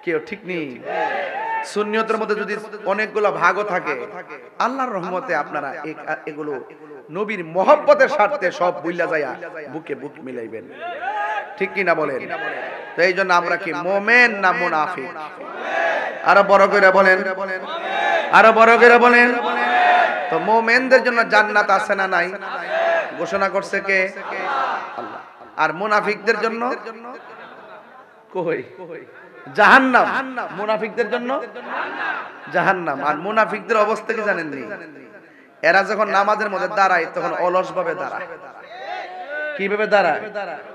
কেউ ঠিক নেই। সুন্নিয়তের মধ্যে যদি অনেকগুলো ভাগও থাকে, আল্লাহর রহমতে আপনারা এগুলো নবীর মহব্বতের স্বার্থে সব বুইলা যায়া বুকে বুক মিলাইবেন, ঠিক কি না বলেন? তো এই জন্য আমরা কি মুমিন না মুনাফিক? আরো বড় করে বলেন, আরো বড় করে বলেন। তো মুমিনদের জন্য জান্নাত আছে না নাই? ঘোষণা করছে কে? আল্লাহ। আর মুনাফিকদের জন্য কই? জাহান্নাম। মুনাফিকদের জন্য জাহান্নাম। আর মুনাফিকদের অবস্থা কি জানেন নি? এরা যখন নামাজের মধ্যে দাঁড়ায় তখন অলস ভাবে দাঁড়ায়। কিভাবে দাঁড়ায়?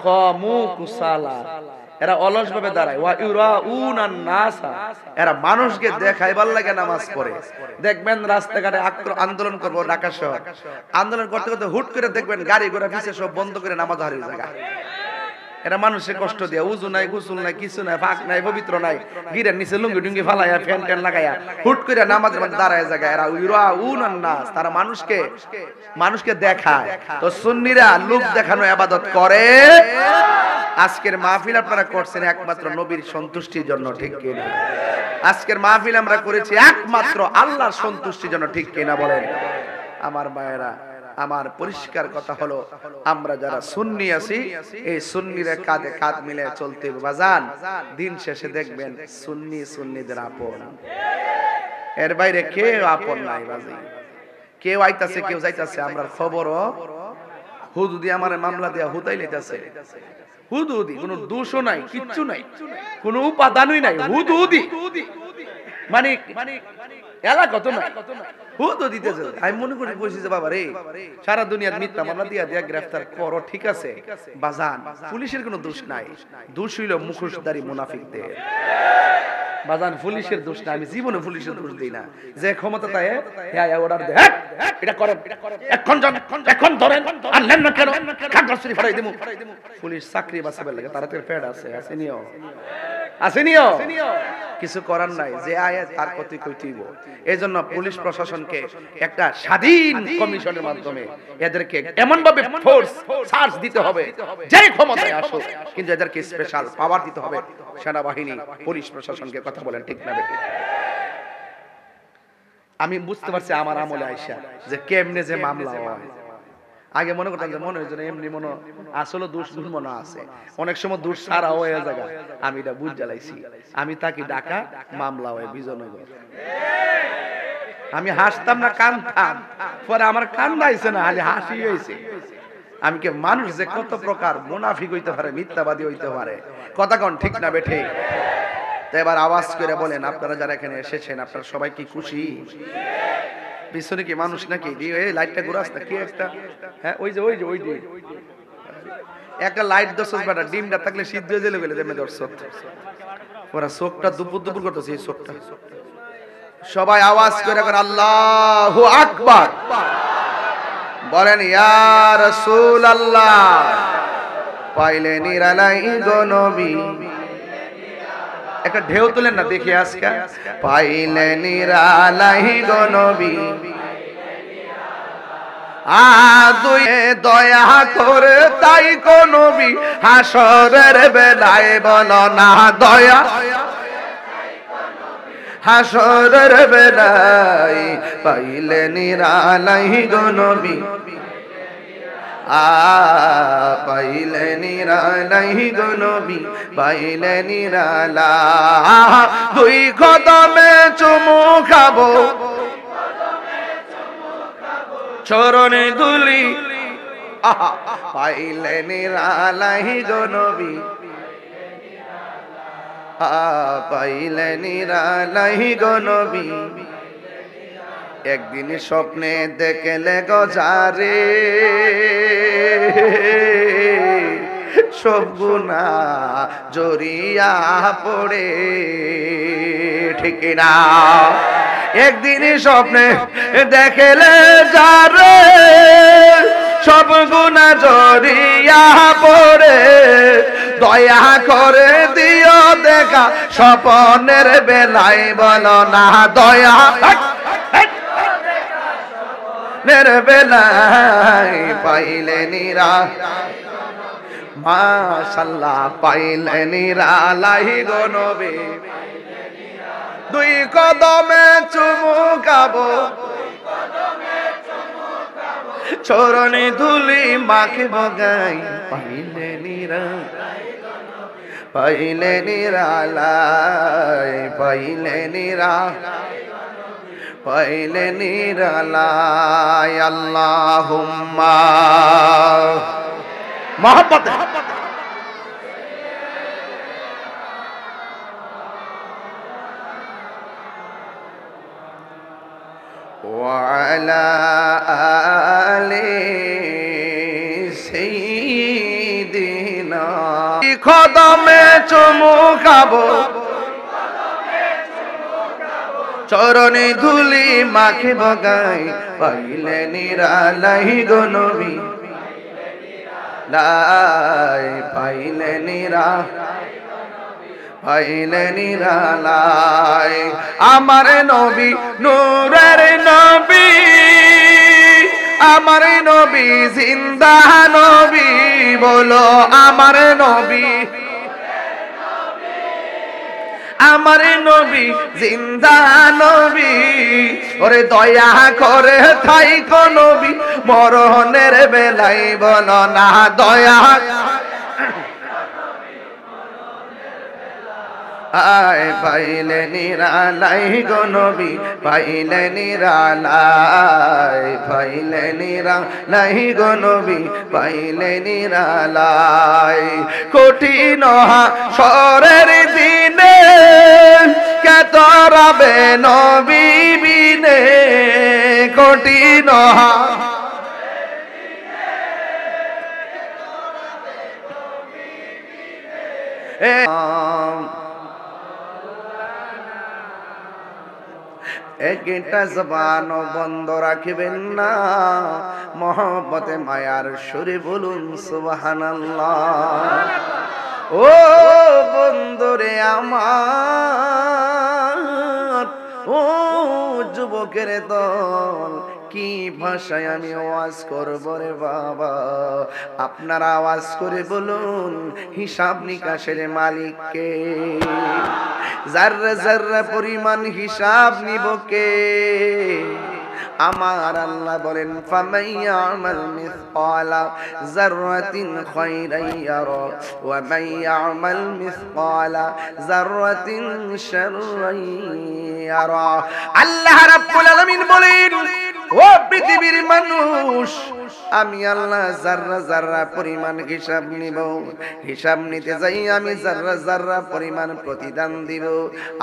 কামু কুসালা। এরা অলস ভাবে দাঁড়ায়। ওয়া ইউরাউনান নাসা। এরা মানুষকে দেখাইবার লাগে নামাজ পড়ে। দেখবেন রাস্তাঘাটে আন্দোলন করব ঢাকা শহর, আন্দোলন করতে করতে হুট করে দেখবেন গাড়ি ঘোড়া পিছে সব বন্ধ করে নামাজ হারিয়ে যায়। এরা মানুষের কষ্ট দিয়া, উজু নাই, গোসল নাই, কিছু নাই, ফাঁক নাই, পবিত্র নাই, গিরের নিচে লুঙ্গি টুঙ্গি ফালাইয়া ফ্যান ট্যান লাগাইয়া হুট করে নামাজের মধ্যে দাঁড়ায় জায়গা। এরা ইউরাউনান নাস, তারা মানুষকে দেখায়। তো সুন্নিরা লোক দেখানো ইবাদত করে। আজকের মাহফিল আপনারা করছেন একমাত্র নবীর সন্তুষ্টির জন্য, ঠিক কিনা? আজকের মাহফিল আমরা করেছি একমাত্র আল্লাহর সন্তুষ্টির জন্য, ঠিক কিনা বলেন? আমার মায়েরা, আমার পরিষ্কার কথা হলো, আমরা যারা সুন্নি আছি এই সুন্নিরা কাঁধে কাঁধ মিলে চলতে বাজান। দিন শেষে দেখবেন সুন্নিদের আপন, এর বাইরে কেউ আপন নাই বাজি। কেউ আইতাছে কেউ যাইতাছে, আমরা খবরও হুদুদি আমার মামলা দিয়া হুদাই লইতাছে। হুদুদি কোনো দোষও নাই, কিচ্ছু নাই, কোনো উপাদানই নাই। হুদুদি মানে এলা কত নাই, হুদু দিতেছে। আমি মনে করি কইছি যে বাবা রে, সারা দুনিয়ার মিথ্যা মামলা দিয়া দিয়া গ্রেফতার করো, ঠিক আছে বাজান, পুলিশের কোনো দোষ নাই। দোষ হইল মুখোশধারী মুনাফিকদের। বাজান পুলিশের দোষ না, আমি জীবনে পুলিশের দোষ দিই না। যে ক্ষমতা তাই অর্ডার দেয়, এটা করেন, এখন যান, এখন ধরেন, আনলেন না কেন, খাগড়াছড়ি ফেরাই দেবো। পুলিশ চাকরি বাঁচাবার লাগে, তাড়াতাড়ি ফেড আছে, আসেনিও আসেনিও, কিছু করার নাই। যে আয় তার প্রতি কইতেইব। এই জন্য পুলিশ প্রশাসনকে একটা স্বাধীন কমিশনের মাধ্যমে এদেরকে এমন ভাবে ফোর্স সার্চ দিতে হবে, যে ক্ষমতায় আসো, কিন্তু এদেরকে স্পেশাল পাওয়ার দিতে হবে। সেনাবাহিনী, পুলিশ প্রশাসনকে কথা বলেন, ঠিক না বেঠিক? আমি বুঝতে পারছি আমার আমলে আইসা যে কেমনে যে মামলা হয়। আগে মনে করতাম যে মনে হয়েছে এমনি মনে, আসলে দোষ মনে আছে, অনেক সময় দোষ সারা হয়ে জায়গা। আমি এটা বুঝ জ্বালাইছি। আমি তাকে ডাকা মামলা হয় বিজয়নগর। আমি হাসতাম না কানতাম, পরে আমার কান্দা আইছে না, খালি হাসি হয়েছে। আমি কে মানুষ যে কত প্রকার, মুনাফিক হইতে পারে, মিথ্যাবাদী হইতে পারে, কথা কোন ঠিক না বেঠে? তো এবার আওয়াজ করে বলেন, আপনারা যারা এখানে এসেছেন আপনারা সবাই কি খুশি? পিছনে কি মানুষ নাকি? এই লাইটটা ঘুরাস না কি একটা? হ্যাঁ ওই যে একটা লাইট দর্শক বেটা, ডিমটা থাকলে সিদ্ধ হয়ে গেলে গেলে দেমে দর্শক ওরা চোখটা দুপুর দুপুর করতেছে। এই চোখটা সবাই আওয়াজ করে এখন আল্লাহু আকবার বলেন। ইয়া রাসূলুল্লাহ পাইলে নিরালাই গো নবী, একটা ঢেউ তুলেন না দেখি আজকে। পাইলে নিরালাই গো নবী, আদুয়ে দয়া করে তাই গো নবী, হাসরের বেলায় বলো না দয়া, হাসরের বেলায় পাইলে নিরালাই গো নবী, পাইলে নিরালাই গো নবী, পাইলে নিরালা। দুই কদমে চুমু খাবো, চরণে দুলি, পাইলে নিরালাই গো নবী, পাইলে নিরালাই গো নবী। একদিন স্বপ্নে দেখলে গো যারে, সব গুনাহ জড়িয়া পড়ে, ঠিক না? একদিন স্বপ্নে দেখলে যারে, সব গুনাহ জড়িয়া পড়ে, দয়া করে দিও দেখা স্বপ্নের বেলায় বলো না দয়া, বেলায় পাইলে নিরা মাশাআল্লাহ পাইলে নিরালাই গো নবী দুই কদমে চুমু খাবো চরণে ধুলি মাখে বগাই পাইলে নিরালাই পাইলে নিরালাই আল্লাহুম্মা মহব্বত وعلى آل سيدنا কদমে চুমু খাবো চরণে ধুলি মাখে বগাই পাইলে নিরালাই গো নবী লাই পাইলে নিরালাই আমার নবী নূরের নবী আমার নবী জিন্দা নবী বলো আমার নবী জিন্দা নবী ওরে দয়া করে থাইকো নবী মরণের বেলাই বলো না দয়া আয় পাইলে নিরালাই গো নবী পাইলে নিরালাই গো নবী পাইলে নিরালাই কঠিন হাসরের দিনে কত রবে নবী বিনে কঠিন একটা জবান বন্ধ রাখবেন না মহব্বতে মায়ার সুরে বলুন সুবহানাল্লাহ ও বন্ধুরে আমার ও যুবকের দল কি ভাষায় আমি আওয়াজ করব রে বাবা আপনারা আওয়াজ করে বলুন হিসাব নিকাশের মালিককে যাররা যাররা পরিমাণ হিসাব নিব কে আমার আল্লাহ বলেন ফামাইয়ামাল মিসকালা যাররাতিন খায়রান ইয়ারা ওয়া মাইয়ামাল মিসকালা যাররাতিন শাররান ইয়ারা আল্লাহ রাব্বুল আলামিন বলেন ও পৃথিবীর মানুষ আমি আল্লাহ যাররা যাররা পরিমাণ হিসাব নিব হিসাব নিতে যাই আমি যাররা যাররা পরিমাণ প্রতিদান দিব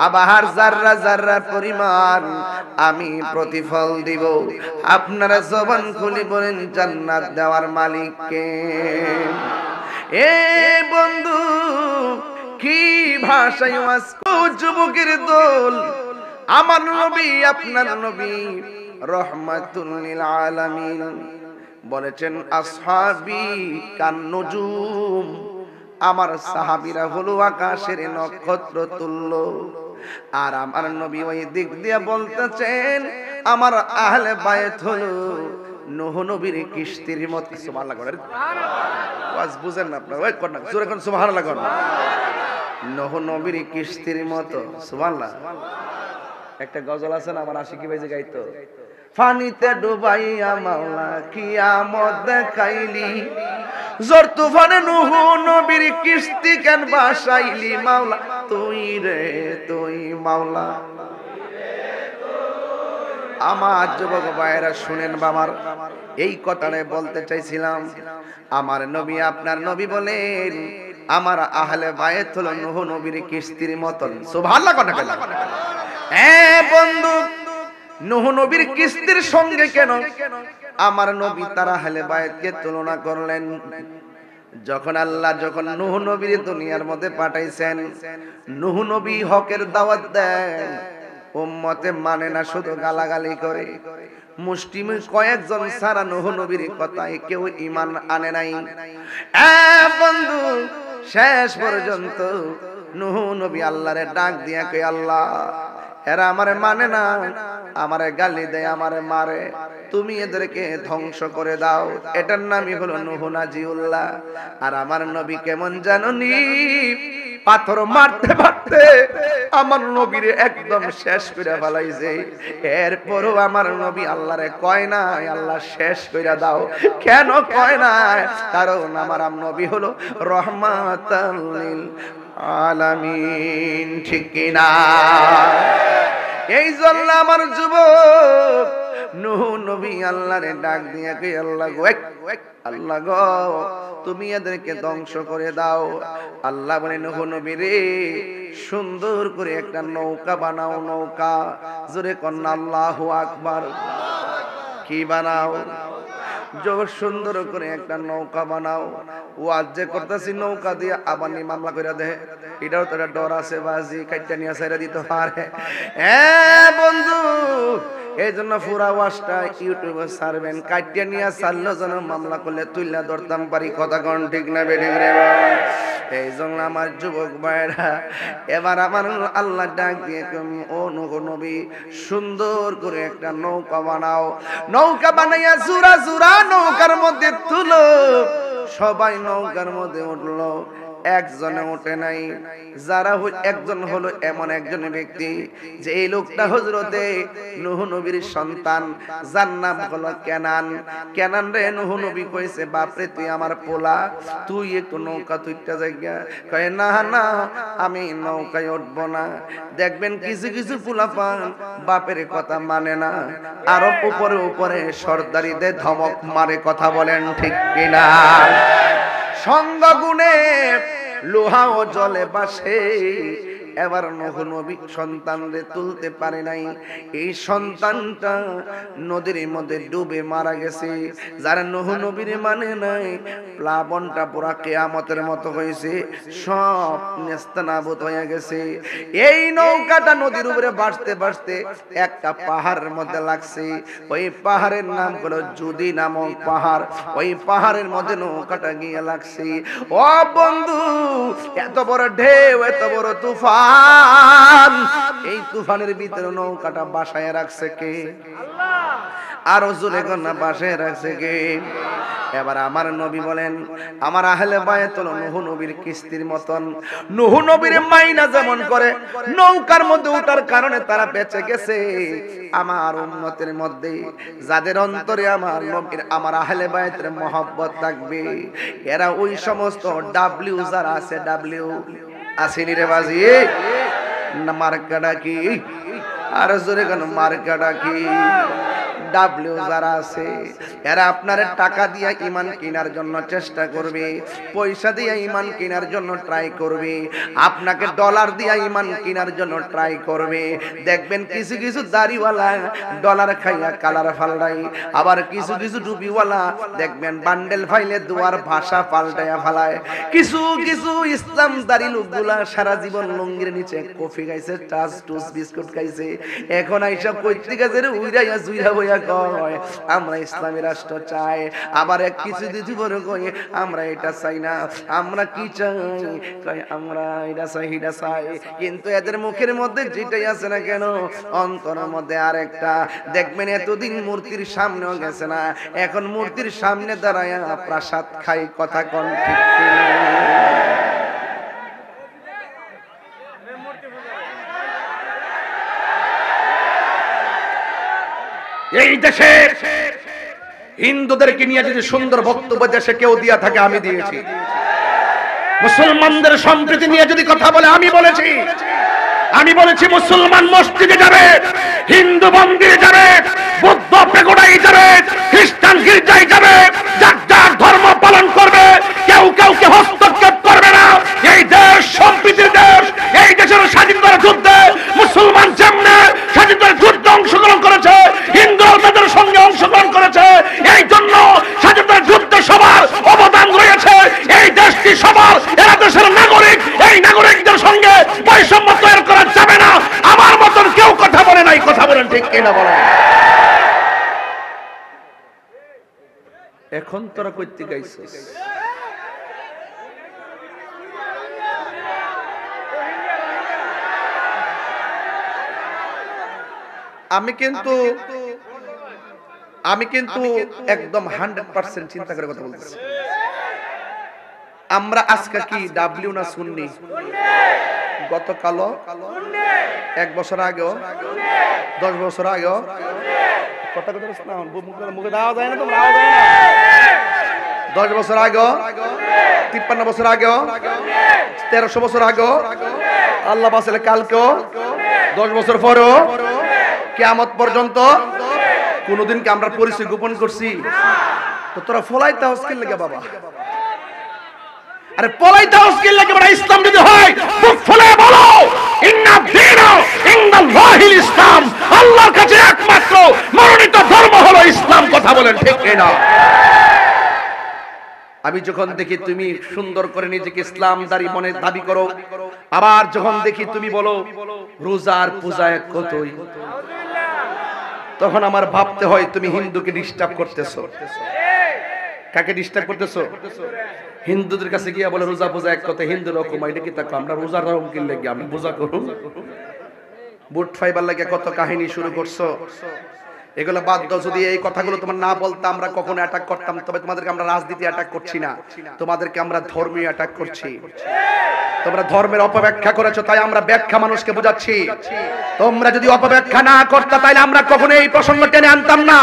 আবার যাররা যাররা পরিমাণ আমি প্রতিফল দিব আপনারা জবান খুলে বলেন জান্নাত দেওয়ার মালিক কে এ বন্ধু কি ভাষায় ওয়াজ যুবকের দল আমার নবী আপনার নবী রহমাতুল লিল আলামিন বলেছেন আসহাবি কান্নুজুম আমার সাহাবীরা হলো আকাশের নক্ষত্র তুল্য আর আমার নবী ওই দিক দিয়ে বলতেছেন আমার আহলে বায়ত হলো নূহ নবীর কিস্তির মত সুবহানাল্লাহ করেন ওয়াজ বুঝেন না আপনারা ওই কোন জোরে কোন সুবহানাল্লাহ করেন নূহ নবীর কিস্তির মত সুবহানাল্লাহ একটা গজল আছে না আমার আশিকি ভাই যে গাইতো ফানিতে ডুবাইয়া মাওলা কিয়ামত দেখাইলি জোর তুফানে নূহ নবীর কিস্তি কেন বাসাইলি মাওলা তুই রে তুই মাওলা আমার যুবক ভাইরা শুনেন বাবার এই কথাটা বলতে চাইছিলাম আমার নবী আপনার নবী বলেন আমার আহলে বায়ত হলো নূহ নবীর কিস্তির মতন সুবহানাল্লাহ কথা কইলা বন্ধু নূহ নবীর কিস্তির সঙ্গে কেন আমার নবী তার আহলে বায়তকে তুলনা করলেন যখন আল্লাহ যখন নূহ নবীর দুনিয়ার মধ্যে পাঠাইছেন নূহ নবী হকের দাওয়াত দেন উম্মতে মানে না শুধু গালাগালি করে মুসলিম কয়েকজন সারা নূহ নবীর কথায় কেউ ঈমান আনে নাই বন্ধু শেষ পর্যন্ত নূহ নবী আল্লাহরে ডাক দিয়া কই আল্লাহ এরা আমারে মানে না আমারে গালি দেয়, আমারে মারে, তুমি এদেরকে ধ্বংস করে দাও। এটার নামই হলো নূহ নাজিউল্লাহ। আর আমার নবী কেমন জাননি, পাথর মারতে মারতে আমার নবীরে একদম শেষ করে ফেলাইছে। এরপরও আমার নবী আল্লাহরে কয় না আল্লাহ শেষ করে দাও। কেন কয় না? কারণ আমার নবী হলো রহমাতাল লিল আলামিন। ঠিক কিনা? এই জন্য আমার যুবক নূহ নবী আল্লাহরে ডাক দিয়ে কই, আল্লাহ গো, আল্লাহ গো, তুমি এদেরকে ধ্বংস করে দাও। আল্লাহ বলে, নূহ নবী রে, সুন্দর করে একটা নৌকা বানাও। নৌকা, জোরে কন্যা আল্লাহু আকবার। কি বানাও? সুন্দর করে একটা নৌকা বানাও। ওয়াজ যে করতেছি নৌকা দিয়ে আবার নি মামলা করে দেয়, এটাও তো একটা ডর আছে, বাজি কাইটা নিয়ে ছেড়ে দিতে পারে। হ্যাঁ বন্ধু, এই জন্য পুরা ওয়াজটা ইউটিউবে ছাড়বেন, কাইটা নিয়ে ছাড়লো যেন মামলা করলে তুইলা ধরতাম পারি। কথা কোন ঠিক না বেঠিক রে? এই জন্য আমার যুবক ভাইরা, এবার আমার আল্লাহ ডাক দিয়ে ও নূহ নবী, সুন্দর করে একটা নৌকা বানাও। নৌকা বানাইয়া জুরা জুরা নৌকার মধ্যে তুলো। সবাই নৌকার মধ্যে উঠলো, একজনে ওঠে নাই। যারা একজন হলো এমন একজন ব্যক্তি যে এই লোকটা হযরতে নূহ নবীর সন্তান, যার নাম হলো কেনান। কেনান রে নূহ নবী কইছে, বাপরে তুই আমার পোলা, তুই একটু নৌকা তুইটা জায়গা। কয় না না, আমি নৌকায় উঠবো না। দেখবেন কিছু কিছু পোলাপান বাপের কথা মানে না, আরো উপরে উপরে সর্দারিদের ধমক মারে। কথা বলেন ঠিক কিনা? সঙ্গ গুণে লোহা ও জলে বাসে। এবার নূহ নবী সন্তানরে তুলতে পারে নাই। এই সন্তানটা নদীর মধ্যে ডুবে মারা গেছে। যারা নূহ নবীর মানে নাই, প্লাবনটা পুরা কিয়ামতের মতো হয়েছে, সব নেস্তানাবুদ হয়ে গেছে। এই নৌকাটা নদীর উপরে ভাসতে ভাসতে একটা পাহাড়ের মধ্যে লাগছে। ওই পাহাড়ের নাম হলো জুদি নামক পাহাড়। ওই পাহাড়ের মধ্যে নৌকাটা গিয়ে লাগছে। ও বন্ধু, এত বড় ঢেউ, এত বড় তুফান, এই তুফানের ভিতরে নৌকাটা বাসায় রাখছে কে? আল্লাহ। আর জোরে কন্যা বাসায় রাখছে কে? এবার আমার নবী বলেন, আমার আহলে বায়াত হলো নূহ নবীর কিস্তির মতন। নূহ নবীর মাইনা যেমন করে, নৌকার মধ্যে ওঠার কারণে তারা বেঁচে গেছে। আমার উম্মতের মধ্যে যাদের অন্তরে আমার নবীর, আমার আহলে বায়াতের মহব্বত থাকবে, এরা ওই সমস্ত ডাব্লিউ যারা আছে, ডাব্লিউ আসেনি রে বাজি, না মার্কাটা কি? আর জোরে কেন মার্কাটা কি? ডাব্লিউ যারা আছে, এরা আপনার টাকা দিয়ে ঈমান কেনার জন্য চেষ্টা করবে, পয়সা দিয়ে ঈমান কেনার জন্য ট্রাই করবে, আপনাকে ডলার দিয়ে ঈমান কেনার জন্য ট্রাই করবে। দেখবেন কিছু কিছু দাড়িওয়ালা ডলার খাইয়া কালার ফালটাই, আবার কিছু কিছু টুপিওয়ালা দেখবেন বান্ডেল ফাইলে দুয়ার ভাষা পাল্টাইয়া ফালায়। কিছু কিছু ইসলাম দাড়ি লোকগুলা সারা জীবন লুঙ্গির নিচে কফি খাইছে, টাস টুস বিস্কুট খাইছে, এখন এইসব কইতে গেছে উইরাইয়া জুইরা বইয়া কয় আমরা ইসলামী রাষ্ট্র চাই। আবার এক কিছু দিদি বড় কই আমরা এটা চাই না। আমরা কি চাই? কয় আমরা এটা চাই, এটা চাই। কিন্তু এদের মুখের মধ্যে যেটাই আছে না কেন, অন্তরের মধ্যে আরেকটা। দেখবেন এতদিন মূর্তির সামনেও গেছে না, এখন মূর্তির সামনে দাঁড়ায়া প্রসাদ খাই। কথা কোন ঠিক? এই দেশে হিন্দুদেরকে নিয়ে যদি সুন্দর বক্তব্য দেশে কেউ দিয়া থাকে, আমি দিয়েছি। মুসলমানদের সম্প্রীতি নিয়ে যদি কথা বলে, আমি বলেছি। আমি বলেছি মুসলমান মসজিদে যাবে, হিন্দু মন্দিরে যাবে, বৌদ্ধ পেগোডায় যাবে, খ্রিস্টান গির্জায় যাবে, যার যার ধর্ম পালন করবে, কেউ কাউকে হস্তক্ষেপ করবে না। এই দেশ সম্প্রীতির দেশ। এই দেশের স্বাধীনতার যুদ্ধে মুসলমান যেমনে স্বাধীনতার যুদ্ধে অংশগ্রহণ করেছে, হিন্দুরাও তাদের সঙ্গে অংশগ্রহণ করেছে। এই জন্য স্বাধীনতার যুদ্ধে সবার অবদান রয়েছে। এই দেশটি সবার, এরা দেশের নাগরিক। এই নাগরিকদের সঙ্গে বৈষম্য তৈরি করা যাবে না। আমার মতন কেউ কথা বলে নাই। কথা বলেন ঠিক কিনা বলেন? এখন তোরা কইতে গাইছিস, আমি কিন্তু একদম 100% চিন্তা করে কথা বলতেছি। আমরা আজকে কি ডাব্লিউ না সুন্নি? গতকালও, 1 বছর আগেও, 10 বছর আগেও কথা কথা শোনা মুখে দেওয়া যায় না, তোমরা আওয়াজ হয় না। 10 বছর আগেও, 53 বছর আগেও, 1300 বছর আগেও, আল্লাহ বাঁচালে কালকেও, 10 বছর পরেও, কিয়ামত পর্যন্ত কোনদিন কি আমরা পরিচয় গোপন করছি? তো তোরা ফলাইতে হস্কিল লাগে বাবা, আরে পলাইতে হস্কিল লাগে বাবা। ইসলাম যদি হয় মুখ ফুলে বলো ইন্না দীনু ইনদাল্লাহিল ইসলাম, আল্লাহর কাছে একমাত্র মনোনীত ধর্ম হলো ইসলাম। কথা বলেন ঠিক কিনা? আমি যখন দেখি তুমি সুন্দর করে নিজেকে ইসলামদারি মনে দাবি করো, আবার যখন দেখি তুমি বলো রোজার পূজায় কতই, তখন আমার ভাবতে হয় তুমি হিন্দুকে ডিস্টার্ব করতেছো। কাকে ডিস্টার্ব করতেছো? হিন্দুদের কাছে গিয়া বলে রোজা পূজা এক কথা, হিন্দু রকম এটা কি তাকো আমরা রোজার রকম কি লাগে, আমরা পূজা করুন। বুট ফাইবার লাগে কত কাহিনী শুরু করছো। এগুলো বাদ দাও। যদি এই কথাগুলো তোমার না বলতে আমরা কখনো অ্যাটাক করতাম, তবে তোমাদেরকে আমরা রাজনীতি অ্যাটাক করছি না, তোমাদেরকে আমরা ধর্মীয় অ্যাটাক করছি। তোমরা ধর্মের অপব্যাখ্যা করেছো, তাই আমরা ব্যাখ্যা মানুষকে বোঝাচ্ছি। তোমরা যদি অপব্যাখ্যা না করতে তাইলে আমরা কখনো এই প্রসঙ্গ টেনে আনতাম না।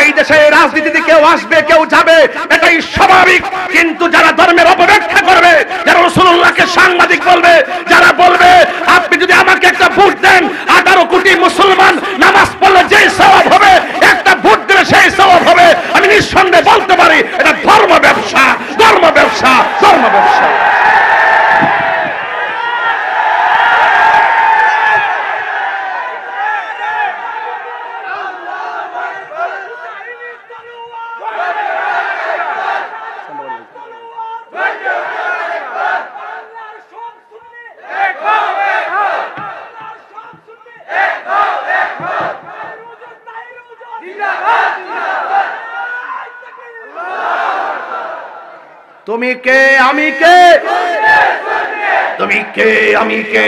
এই দেশে রাজনীতিতে কেউ আসবে কেউ যাবে, এটাই স্বাভাবিক। কিন্তু যারা ধর্মের অপব্যাখ্যা করবে, যারা রাসূলুল্লাহকে সাংবাদিক বলবে, যারা বলবে আপনি যদি আমাকে একটা ভোট দেন 18 কোটি মুসলমান নামাজ পড়লে যে সওয়াব হবে, একটা ভোট দিলে সেই সওয়াব হবে, আমি নিঃসন্দেহে বলতে পারি এটা ধর্ম ব্যবসা, ধর্ম ব্যবসা, ধর্ম ব্যবসা। তুমি কে আমি কে, তুমি কে আমি কে,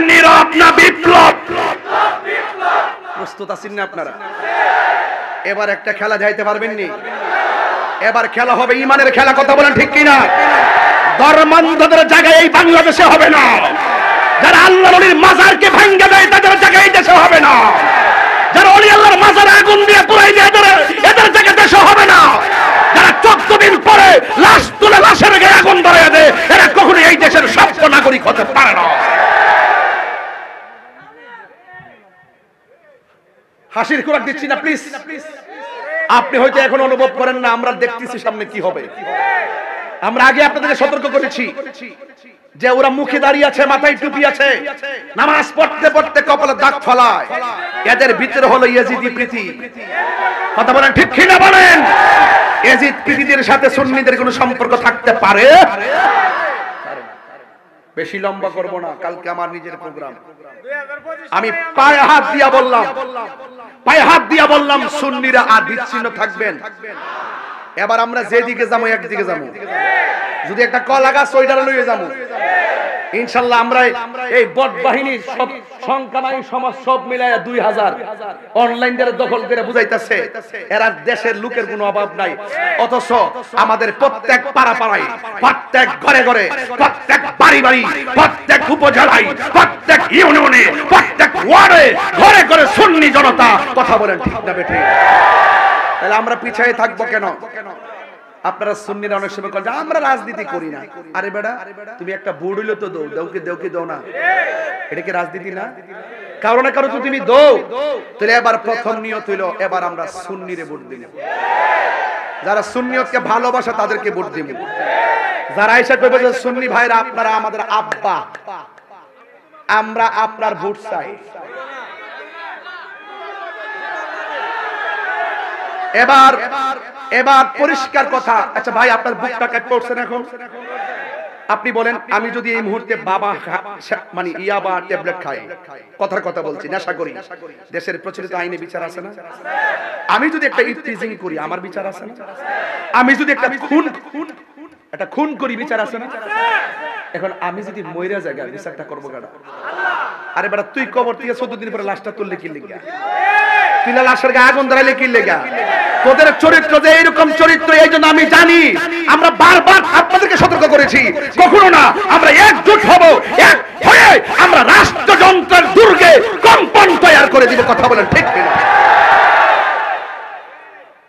নীরব না বিপ্লব? প্রস্তুত আছেন না আপনারা? এবার একটা খেলা যাইতে পারবেন নি? এবার খেলা হবে ইমানের খেলা। কথা বলেন ঠিক কিনা? ধর্মান্ধদের জায়গায় এই বাংলাদেশে হবে না। যারা আল্লাহর ওলির মাজারকে ভাঙিয়ে দেয় তাদের জায়গায় এই দেশে হবে না। যারা ওলি আল্লাহর মাজারে আগুন দিয়ে পুরাই দিয়ে এদের জায়গায় দেশে হবে না। যারা 14 দিন পরে লাশ তুলে লাশের গায়ে আগুন ধরিয়ে দেয়, এরা কখনো এই দেশের সভ্য নাগরিক হতে পারে না। হাসির খোরাক দিচ্ছি না প্লিজ। আপনি হয়তো এখন অনুভব করেন না, আমরা দেখতেছি সামনে কি হবে। আমরা আগে আপনাদেরকে সতর্ক করেছি যে ওরা মুখে দাঁড়িয়ে আছে, মাথায় টুপি আছে, নামাজ পড়তে পড়তে কপালে দাগ ফলায়, এদের ভিতরে হলো ইয়াজিদি প্রীতি। কথা বলেন ঠিক কিনা বলেন? ইয়াজিদ প্রীতিদের সাথে সুন্নিদের কোনো সম্পর্ক থাকতে পারে? বেশি লম্বা করব না, কালকে আমার নিজের প্রোগ্রাম। আমি পায়ে হাত দিয়া বললাম সুন্নিরা আর বিচ্ছিন্ন থাকবেন। এবার আমরা যেদিকে যাবো একদিকে যাবো। যদি একটা কলা গাছ ওইটারে লইয়ে যাবো ইনশাআল্লাহ। আমরা এই বট বাহিনীর সব সংখ্যা নাই সমাজ সব মিলায়া 2000 অনলাইন দ্বারা দখল করে বুঝাইতেছে এরা দেশের লোকের কোনো অভাব নাই। অথচ আমাদের প্রত্যেক পাড়া পাড়ায়, প্রত্যেক ঘরে ঘরে, প্রত্যেক বাড়ি বাড়ি, প্রত্যেক উপজেলায়, প্রত্যেক ইউনিয়নে, প্রত্যেক ওয়ার্ডে ঘরে ঘরে সুন্নি জনতা। কথা বলেন ঠিক না বেঠিক? তাহলে আমরা পিছায়ে থাকবো কেন? আপনারা সুন্নিরা অনেক সময় বলেন আমরা রাজনীতি করি না। আরে বেটা, তুমি একটা ভোট হইলো তো দেউকে দাও না, এটা কি রাজনীতি না? কারো না কারো তো তুমি দাও। তাহলে এবার প্রথম নিয়ত হইলো এবার আমরা সুন্নিরে ভোট দিব। যারা সুন্নিয়তকে ভালোবাসে তাদেরকে ভোট দিব। যারা এসে কইবে যে সুন্নি ভাইরা আপনারা আমাদের আব্বা, আমরা আপনার ভোট চাই। এবার পরিষ্কার কথা। আচ্ছা ভাই, আপনার বুকটা কাট পড়ছেন এখন? আপনি বলেন আমি যদি এই মুহূর্তে বাবা মানে ইয়াবা ট্যাবলেট খাই, কথার কথা বলছি, নেশা করি, দেশের প্রচলিত আইনে বিচার আছে না? আমি যদি একটা ইফতিজিং করি আমার বিচার আছে না? আমি যদি একটা খুন করি বিচার আছে না? এখন আমি যদি মইরা জায়গা বিচারটা করবো কারা? আরে বেটা তুই কবর থেকে 14 দিন পরে লাশটা তুললে কি লাগা? তুই লাশের গায়ে আগুন ধরাইলে কি লাগা? তোদের চরিত্র যে এরকম চরিত্র, এই জন্য আমি জানি, আমরা বারবার আপনাদেরকে সতর্ক করেছি, কখনো না আমরা একজোট হব, এক হয়ে আমরা রাষ্ট্রযন্ত্রের দুর্গে কম্পন তৈরি করে দিব। কথা বলেন ঠিক কিনা?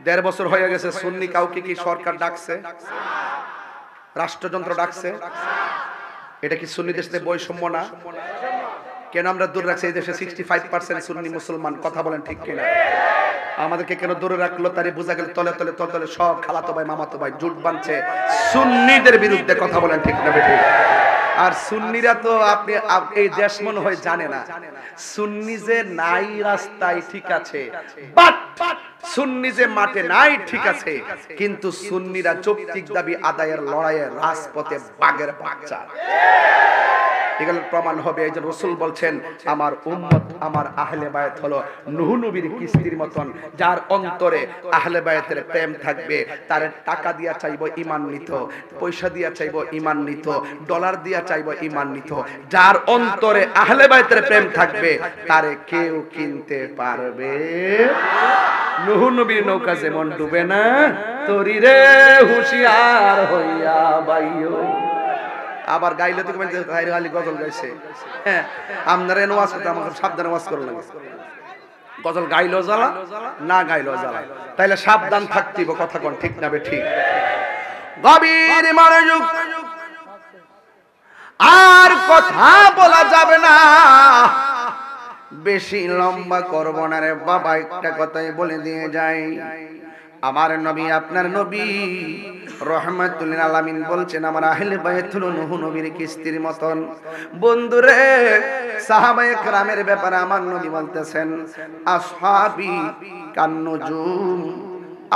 1.5 বছর হয়ে গেছে, সুন্নি কাউকে কি সরকার ডাকছে? রাষ্ট্রযন্ত্র ডাকছে? এটা কি সুন্নি দেশে বৈষম্য না? কেন আমরা দূরে রাখছি? এই দেশে 65% সুন্নি মুসলমান। কথা বলেন ঠিক কিনা? আমাদেরকে কেন দূরে রাখলো? তারই বোঝা গেল তলে তলে তলে তলে সব খালাতো ভাই মামাতো ভাই জোট বাঁধছে সুন্নিদের বিরুদ্ধে। কথা বলেন ঠিক না বেঠিক? আর সুন্নিরা তো আপনি এই দেশ মনে হয় জানে না, সুন্নি যে নাই রাস্তায় ঠিক আছে, বাট সুন্নি যে মাঠে নাই ঠিক আছে, কিন্তু সুন্নিরা যৌক্তিক দাবি আদায়ের লড়াইয়ে রাজপথে বাঘের বাচ্চা। এগুলোর প্রমাণ হবে। এই যে রাসূল বলছেন, আমার উম্মত আমার আহলে বায়াত হলো নূহ নবীর কিস্তির মতন, যার অন্তরে আহলে বায়াতের প্রেম থাকবে, তার টাকা দিয়া চাইবো ঈমান নিত, পয়সা দিয়া চাইবো ঈমান নিত, ডলার দিয়া চাইবো ঈমান নিত। যার অন্তরে আহলে বায়াতের প্রেম থাকবে, তারে কেউ কিনতে পারবে। নূহ নবীর নৌকা যেমন ডুবে না, তরিরে হুঁশিয়ার হইয়া বাইও। আবার গাইলে তো গাইলে গজল গাইছে। হ্যাঁ, আপনারা ওয়াজ করতে আমাকে সাবধানে ওয়াজ করো লাগে। গজল গাইলো জ্বালা, না গাইলো জ্বালা, তাইলে সাবধান থাকতেইব। কথা কোন ঠিক না বে ঠিক? গভীর মনোযোগ, আর কথা বলা যাবে না, বেশি লম্বা করব না রে বাবা, একটা কথাই বলে দিয়ে যাই। আমার নবী আপনার নবী রাহমাতুল লিল আলামিন বলছেন, আমার আহলে বায়াত হলো নূহ নবীর কিস্তির মতন। বন্ধুরে, সাহাবায়ে কেরামের ব্যাপারে আমার নবী বলতেছেন, আসহাবি কান্নুজুম,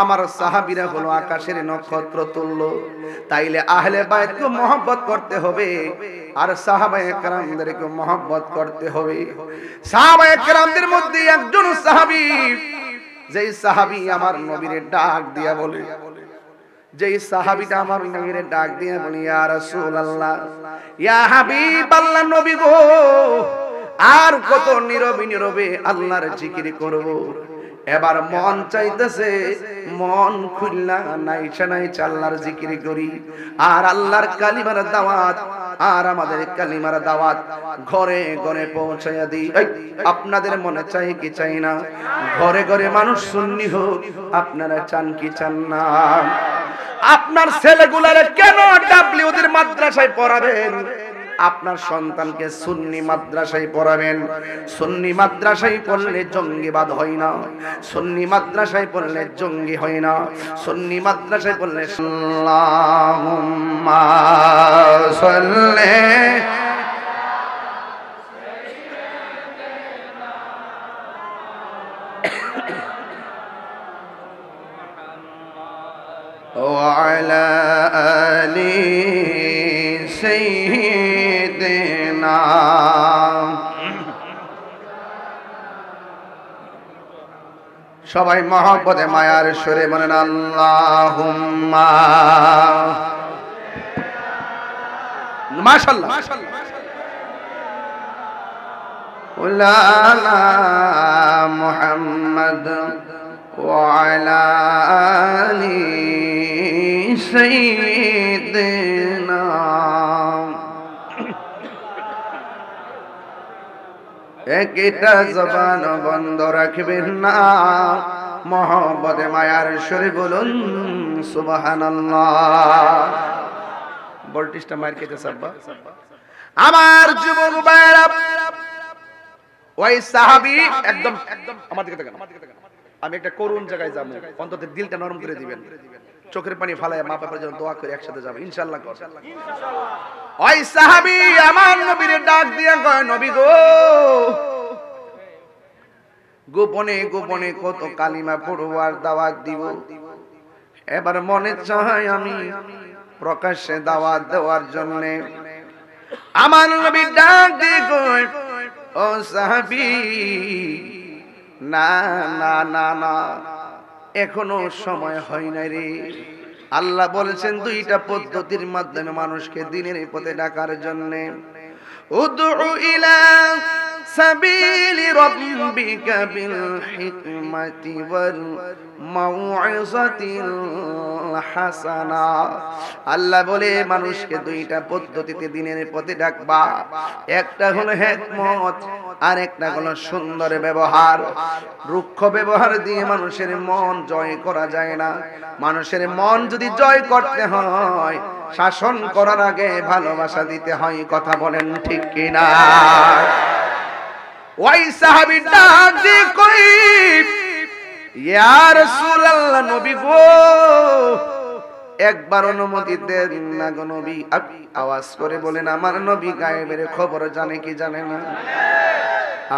আমার সাহাবীরা হলো আকাশের নক্ষত্র তুল্য। তাইলে আহলে বায়াতকে মহব্বত করতে হবে, আর সাহাবায়ে কেরামদেরকে মহব্বত করতে হবে। সাহাবায়ে কেরামদের মধ্যে একজন সাহাবী, যেই সাহাবী আমার নবীর ডাক দিয়া বলে, যেই সাহাবীটা আমার নবীর ডাক দিয়া বলে, ইয়া রাসূলুল্লাহ, ইয়া হাবিবাল্লাহ, নবী গো, আর কত নীরবে নীরবে আল্লাহর জিকির করব। এবার মন চাইতেছে, মন খুলনা নাইছা নাইছা আল্লাহর জিকির করি। আর আল্লাহর কালিমার দাওয়াত, আর আমাদের কালিমার দাওয়াত ঘরে ঘরে পৌঁছাইয়া দিই। আপনাদের মনে চাই কি চাই না? ঘরে ঘরে মানুষ সুন্নি হোক, আপনারা চান কি চান না? আপনার ছেলেগুলারে কেন ডাবলিউদের মাদ্রাসায় পড়াবেন? আপনার সন্তানকে সুন্নি মাদ্রাসায় পড়াবেন। সুন্নি মাদ্রাসায় পড়লে জঙ্গিবাদ হয় না, সুন্নি মাদ্রাসায় পড়লে জঙ্গি হয় না, সুন্নি মাদ্রাসায় পড়লে আল্লাহুম্মা সাল্লি ওয়া আলা আলি সাইয়্যিদিনা। সবাই মহব্বতে মায়ার সুরে বলেন আল্লাহুম্মা। মাশাআল্লাহ, উলানা মুহাম্মদ ওয়া আলা আলি সাইয়্যিদিনা। একটা জবান বন্ধ রাখবেন না, মহব্বতে মায়ার সুরে বলুন সুবহানাল্লাহ। ভোল্টেজটা মার কেটে সাব্বা। আমার যুবক ভাইরা, ওই সাহাবী একদম আমার দিকে তাকান। আমি একটা করুণ জায়গায় যাব, অন্তত দিলটা নরম করে দিবেন, চোখের পানি ফালায় মা বাবার জন্য দোয়া করে একসাথে যাব ইনশাআল্লাহ। ওই সাহাবী আমার নবীর ডাক দিয়া কয়, নবী গো, গোপনে গোপনে কত কালিমা পড়বার দাওয়াত দিব, এবার মনে চায় আমি প্রকাশ্যে দাওয়াত দেওয়ার জন্য। আমার নবী ডাক দিয়ে কয়, ও সাহাবী, না না না না, এখনো সময় হয় নাই রে। আল্লাহ বলেছেন দুইটা পদ্ধতির মাধ্যমে মানুষকে দ্বীনের পথে ডাকার জন্য। উদউ ইলা سبيل ربك بالحكمة والموعظة الحسنة আল্লাহ বলে মানুষকে দুইটা পদ্ধতিতে দিনের পথে ডাকবা একটা হলো হিকমত আর একটা হলো সুন্দর ব্যবহার রুক্ষ ব্যবহার দিয়ে মানুষের মন জয় করা যায় না মানুষের মন যদি জয় করতে হয় শাসন করার আগে ভালোবাসা দিতে হয় কথা বলেন ঠিক কি না ওই সাহাবী ডাক দিয়ে কই ইয়া রাসূলুল্লাহ নবী গো একবার অনুমতি দেন না গো নবী আওয়াজ করে বলেন আমার নবী গায়েবের খবর জানে কি জানে না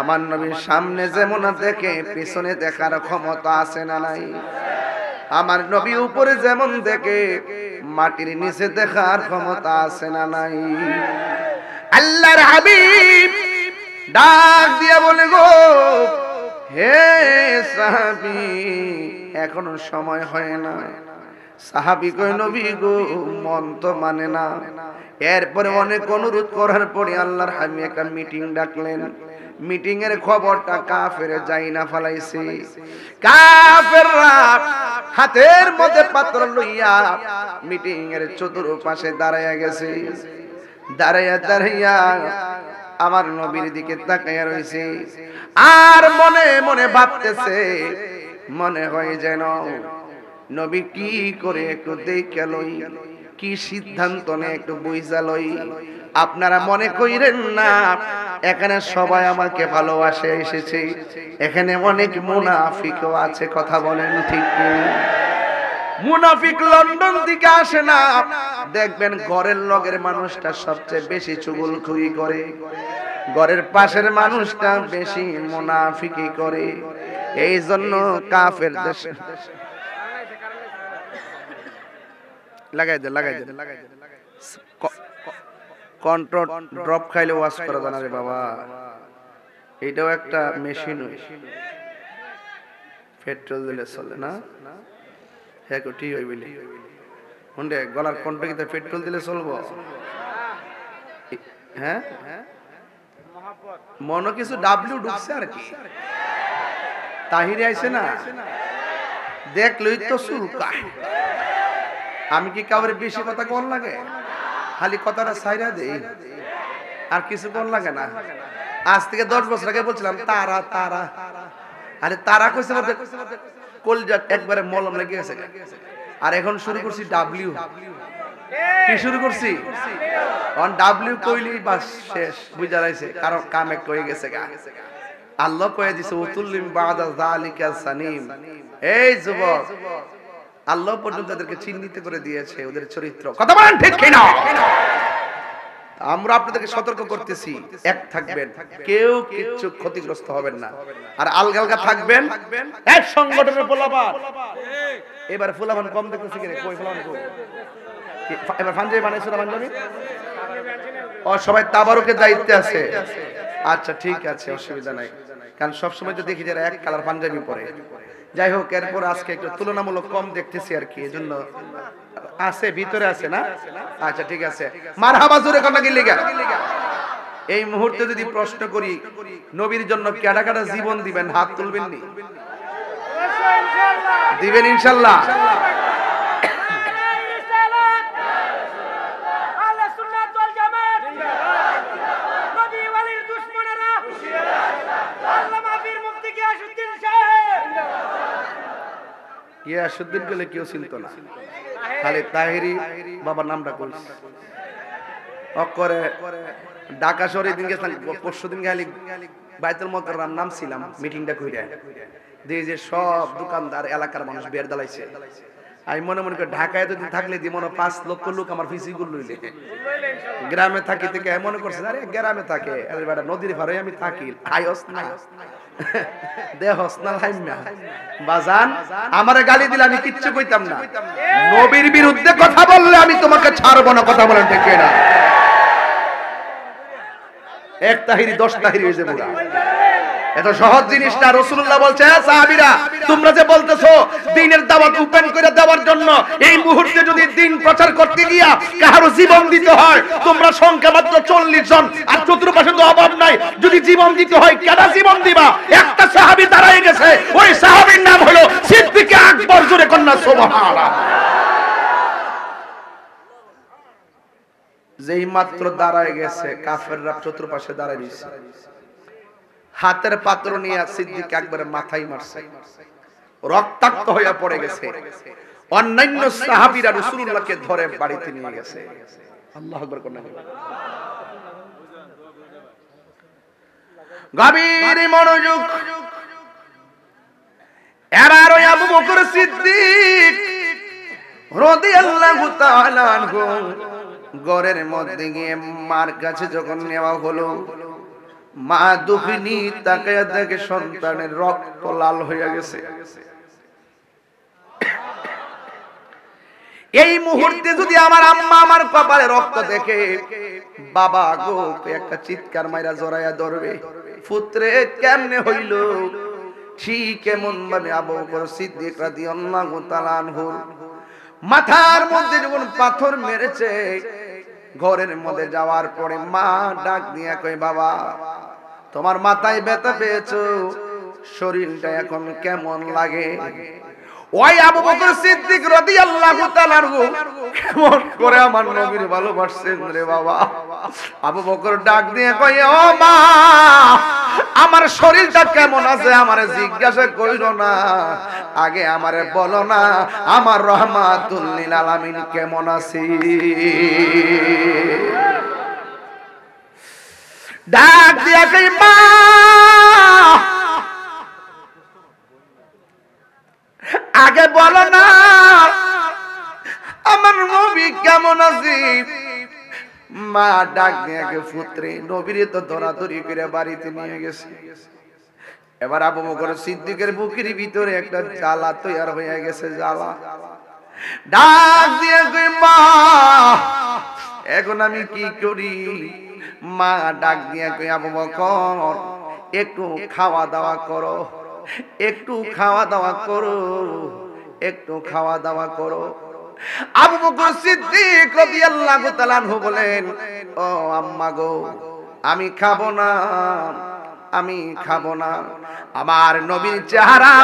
আমার নবীর সামনে যেমন দেখে পিছনে দেখার ক্ষমতা আছে না নাই আমার নবী উপরে যেমন দেখে মাটির নিচে দেখার ক্ষমতা আছে না নাই আল্লাহর হাবিব ডাক দিয়া বলে গো হে সাহাবী এখনো সময় হয় না সাহাবী কই নবী গো মন তো মানে না এরপরে অনেক অনুরোধ করার পরে আল্লাহর হাবিব একটা মিটিং ডাকলেন মিটিং এর খবরটা কাফেরে যাই না ফলাইছে কাফেররা হাতের মধ্যে পাত্র লইয়া মিটিং এর চতুর্পাশে দাঁড়ায়া গেছে দাঁড়াইয়া আমার নবীর দিকে তাকাইয়া রইছে আর মনে মনে ভাবতেছে মনে হয় যেন নবী কি করে একটু দেখে লই কি সিদ্ধান্ত নে একটু বুঝা লই আপনারা মনে কইরেন না এখানে সবাই আমাকে ভালোবাসে এসেছে এখানে অনেক মুনাফিকও আছে কথা বলেন ঠিক কি মুনাফিক লন্ডন থেকে আসে না দেখবেন ঘরের লগের মানুষটা সবচেয়ে বেশি চুগলখড়ি করে ঘরের পাশের মানুষটা বেশি মুনাফিকি করে এই জন্য কাফের দেশে লাগাই দে কন্ট্রোল ড্রপ খাইলে ওয়াশ করা জানা রে বাবা এটাও একটা মেশিন পেট্রোল দিলে চলে না হ্যাঁ ঠিক হইবি হুন্ডে গলার কণ্ঠকিতে পেট্রোল দিলে চলবো হ্যাঁ মনে কিছু ডাব্লিউ ঢুকছে আর কি তাহিরে আইছে না দেখলই তো চুলকায় আমি কি কাউরে বেশি কথা কোন লাগে খালি কথাটা ছাইরা দেই আর কিছু কোন লাগে না আজ থেকে 10 বছর আগে বলছিলাম তারা তারা আরে তারা কইছে কলজা একবারে মলম লেগে গেছে আর এখন শুরু করছি ডাব্লিউ কি শুরু করছি অন ডাব্লিউ কইলি বাস শেষ বুঝা যাইছে কারণ কামে কই গেছে গা আল্লাহ কয়ে দিছে উতুল্লিম বাদা যালিকা সানিম এই যুবক আল্লাহ পর্যন্ত তাদেরকে চিহ্নিত করে দিয়েছে ওদের চরিত্র কথা বলেন ঠিক কি না আমরা আপনাদেরকে সতর্ক করতেছি এক থাকবেন কেউ কিছু ক্ষতিগ্রস্ত হবেন না আর আলগা থাকবেন এক সংগঠনের পোলাপান এবারে ফুলাবান কম দেখতেছি কি রে কই ফুলাবান কই এবার পাঞ্জাবি বানাইছো না পাঞ্জাবি ও সবাই তাবারুকের দায়িত্বে আছে আচ্ছা ঠিক আছে অসুবিধা নাই কারণ সব সময় তো দেখি যারা এক কালার পাঞ্জাবি পরে যাই হোক এরপর আজকে একটু তুলনামূলক কম দেখতেছি আর কি এজন্য আছে ভিতরে আছে না আচ্ছা ঠিক আছে মারহাবা জোরে কথা কি লাগা এই মুহূর্তে যদি প্রশ্ন করি নবীর জন্য কেডা কেডা জীবন দিবেন হাত তুলবেন নি দিবেন ইনশাআল্লাহ আহলে সুন্নাত ওয়াল জামাত জিন্দাবাদ নবী ওয়ালির দুশমনেরা আল্লামা পীর মুফতি গিয়াসউদ্দিন সাহেব জিন্দাবাদ গিয়াসউদ্দিন বলে কেউ চিনতো না খালি তাহিরি বাবার নামটা কইস অকরে ঢাকা শহরে দিন গেছিলাম পরশুদিন খালি বাইতুল মুকাররম নাম ছিলাম মিটিংটা কইরা দিয়ে যে সব দোকানদার এলাকার মানুষ বের দালাইছে আমি মনে মনে করে ঢাকায় যদি থাকলে দি মনে 5 লক্ষ লোক আমার ফিসিগুল লইলে গ্রামে থাকি থেকে মনে করছে আরে গ্রামে থাকে আরে বেটা নদীর পারে আমি থাকি খাইস না দেহস না লাইমা বাজান আমারে গালি দিলে আমি কিচ্ছু কইতাম না নবীর বিরুদ্ধে কথা বললে আমি তোমাকে ছাড়বো না কথা বলেন ঠিক না এক তাহিরি 10 তাহিরি হইছে পুরা এত সহজ জিনিসটা রাসূলুল্লাহ বলছে, সাহাবীরা তোমরা যে বলতেছো দ্বীনের দাওয়াত ওপেন করে দেওয়ার জন্য, এই মুহূর্তে যদি দ্বীন প্রচার করতে গিয়া কারো জীবন দিতে হয়, তোমরা সংখ্যা মাত্র 40 জন, আর চতুর্পাশে তো অভাব নাই, যদি জীবন দিতে হয় কেডা জীবন দিবা? একটা সাহাবী দাঁড়ায় গেছে, ওই সাহাবীর নাম হলো সিদ্দিক আকবর। জোরে কন্যা সুবহানাল্লাহ। যেই মাত্র দাঁড়ায় গেছে, কাফেররা চতুর্পাশে দাঁড়ায় দিয়েছে, হাতের পাত্র নিয়ে সিদ্দিক আকবরের মাথায় মারছে, রক্তাক্ত হয়ে পড়ে গেছে। অন্যান্য সাহাবীরা রাসূলুল্লাহকে ধরে বাড়িতে নিয়ে গেছে। আল্লাহু আকবার কোন নাকি? গভীর মনোযোগ। এবার ওই আবু বকর সিদ্দিক রাদিয়াল্লাহু তাআলা আনহু ঘরের মধ্যে গিয়ে মার কাছে যখন নেওয়া হলো, মা দুঃখিনী তাকায়া দেখে সন্তানের রক্ত লাল হয়ে গেছে। এই মুহূর্তে যদি আমার আম্মা আমার কপালে রক্ত দেখে, বাবা গো একটা চিৎকার মাইরা জড়াইয়া ধরবে, পুত্রে কেমনে হইল? ঠিক এমন ভাবে আবু বকর সিদ্দিক রাদিয়াল্লাহু তাআলা আনহু মাথার মধ্যে যখন পাথর মেরেছে, ঘরের মধ্যে যাওয়ার পরে মা ডাক দিয়া কয়, বাবা তোমার মাথায় ব্যথা পেয়েছো, শরীরটা এখন কেমন লাগে? ওই আবু বকর সিদ্দিক রাদিয়াল্লাহু তাআলা কেমন করে আমার নবীর ভালোবাসছেন রে বাবা। আবু বকর ডাক দিয়ে কয়, ও মা আমার শরীরটা কেমন আছে আমারে জিজ্ঞাসা কইরো না, আগে আমারে বলো না আমার রহমাতুল লিল আলামিন কেমন আছে। ডাক দিয়া কই, মা আগে বলো না আমার নবী কেমন আছে। মা ডাক দিয়ে আগে পুত্রে নবীর তো দরাদরি করে বাড়িতে নিয়ে গেছে। এবার আবু বকর সিদ্দিকের বুকের ভিতরে একটা জ্বালা তৈরি হয়ে গেছে, জ্বালা। ডাক দিয়ে কই, মা এখন আমি কি করি? মা ডাক দিয়ে কই, আবু বকর একটু খাওয়া দাওয়া করো, একটু খাওয়া দাওয়া করো, একটু খাওয়া দাওয়া করো। আবু বকর সিদ্দিক রাদিয়াল্লাহু তাআলা আনহু বলেন, ও আম্মা গো আমি খাবো না, আমি খাবো না। আমার নবীর চেহারা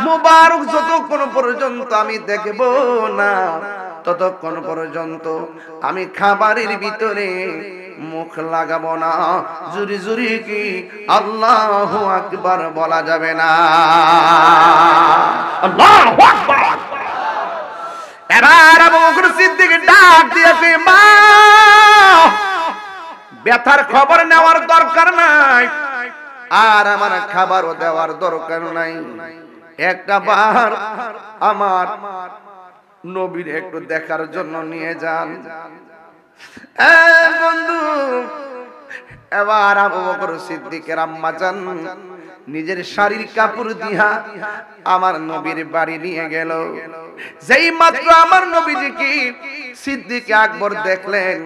মুবারক যতক্ষণ পর্যন্ত আমি দেখব না, ততক্ষণ পর্যন্ত আমি খাবারের ভিতরে মুখ লাগাবো না। জুরি জুরি কি আল্লাহু আকবার বলা যাবে না? আল্লাহু আকবার। এবার আবু বকর সিদ্দিক ডাক দিয়ে কই, মা ব্যথার খবর নেওয়ার দরকার নাই, আর আমার খাবারও দেওয়ার দরকার নাই, একটা বার আমার নবীর একটু দেখার জন্য নিয়ে যান। বন্ধু, এবার আবু বকর সিদ্দিকের আম্মা জান নিজের শাড়ির কাপড় দিয়া আমার নবীর বাড়ি নিয়ে গেল। যেই মাত্র আমার নবীজিকে সিদ্দিক আকবর দেখলেন,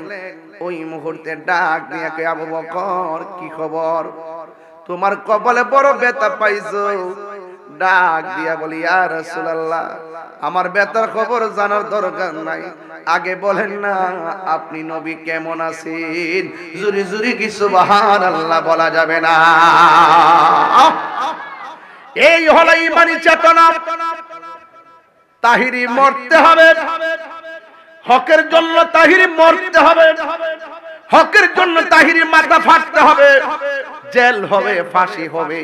ওই মুহূর্তে ডাক দিয়ে কয়, আবু বকর কি খবর? তোমার কপালে বড় ব্যথা পাইছো। ডাক দিয়া বলি, ইয়া রাসূলুল্লাহ আমার ব্যথার খবর জানার দরকার নাই, আগে বলেন না আপনি নবী কেমন আছেন? জুরি জুরি কি সুবহানাল্লাহ বলা যাবে না? এই হলো ঈমানি চেতনা। তাহিরি মরতে হবে, হকের জন্য তাহিরি মরতে হবে, হকের জন্য তাহিরি মাথা ফাটতে হবে, জেল হবে, ফাঁসি হবে।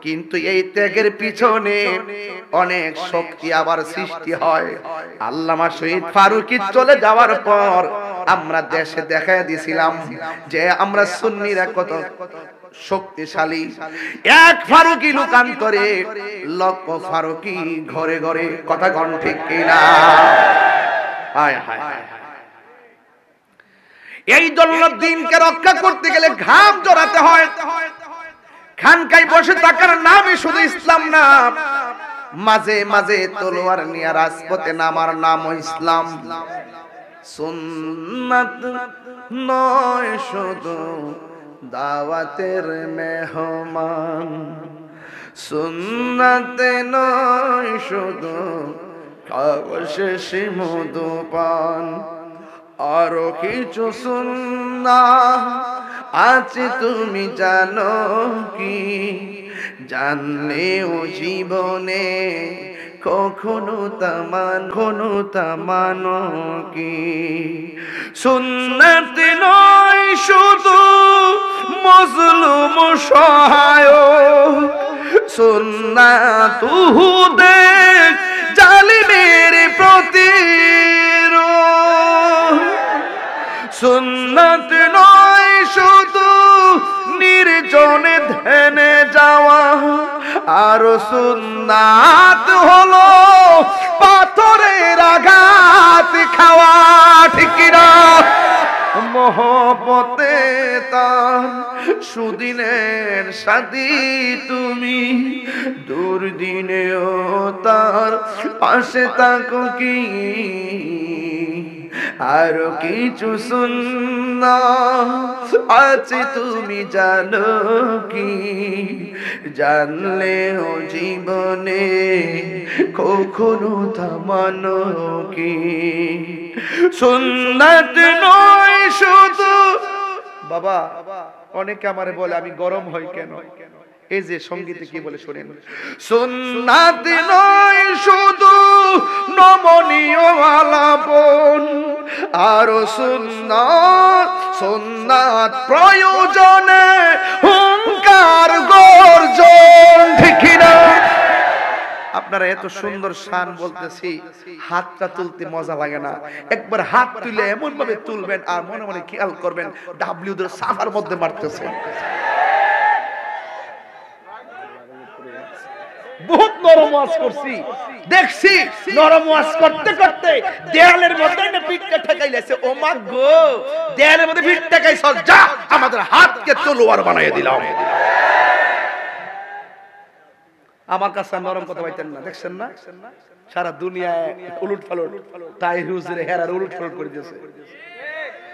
কিন্তু এই ত্যাগের পিছনে অনেক শক্তি আবার সৃষ্টি হয়। আল্লামা শহীদ ফারুকী চলে যাওয়ার পর আমরা দেশে দেখায় দিয়েছিলাম যে আমরা সুন্নিরা কত শক্তিশালী। এক ফারুকী লোকান্তরে লক্ষ ফারুকী ঘরে ঘরে, কথা কোন ঠিক কিনা? হায় হায় হায়। এই জন্য দ্বীনকে রক্ষা করতে গেলে ঘাম জড়াতে হয়। খানকায় বসে থাকার নামই শুধু ইসলাম না, মাঝে মাঝে তলোয়ার নিয়ে রাজপথে নামার নামও ইসলাম। সুন্নাত নয় শুধু দাওয়াতের মেহমান, সুন্নাতে নয় শুধু খাওয়া শেষে মধুপান, আরো কিছু সুন্নাহ আছে তুমি জানো কি, জানলেও জীবনে কখনো তামানো কি। সুন্নাত নয় শুধু মজলুম সহায়, সুন্নাত দেখ জালিমের প্রতিরোধ। সুন্নাত নয় শুধু নির্জনে ধ্যানে যাওয়া, আর সুন্নাত হলো পাথরের আঘাত খাওয়া, ঠিক কিনা? মহব্বতে তার সুদিনের সাথী তুমি, দুর্দিনেও তার পাশে থাকো কি। আরো কিছু সুন্নাহ আছে তুমি জানো কি, জানলেও জীবনে কখনো থামানো কি। সুন্নাত নয় শুধু, বাবা অনেকে আমারে বলে আমি গরম হই কেন, এই যে সঙ্গীতে কি বলে শোনেন। সুন্নাত নয় শুধু নমনীয় আলাপন, আর সুন্নাত প্রয়োজনে হুঙ্কার গর্জন, ঠিক না? আপনারা এত সুন্দর শান বলতেছি, হাতটা তুলতে মজা লাগে না? একবার হাত তুলে এমন ভাবে তুলবেন আর মনে মনে খেয়াল করবেন ডাব্লিউ দের সাফার মধ্যে মারতেছে। বহুত নরম ওয়াজ করছি, দেখছি নরম ওয়াজ করতে করতে দেয়ালের মধ্যে না পিঠটা ঠেকাইলেছে। ও মা গো, দেয়ালের মধ্যে পিঠ ঠেকাইছ, যা আমাদের হাতকে তলোয়ার বানাইয়া দিলাম। আমার কাছে নরম কথা পাইতেন না, দেখছেন না? সারা দুনিয়ায় উলট পালট, তাই হুজুরে হেরার উলট পালট করে দিয়েছে।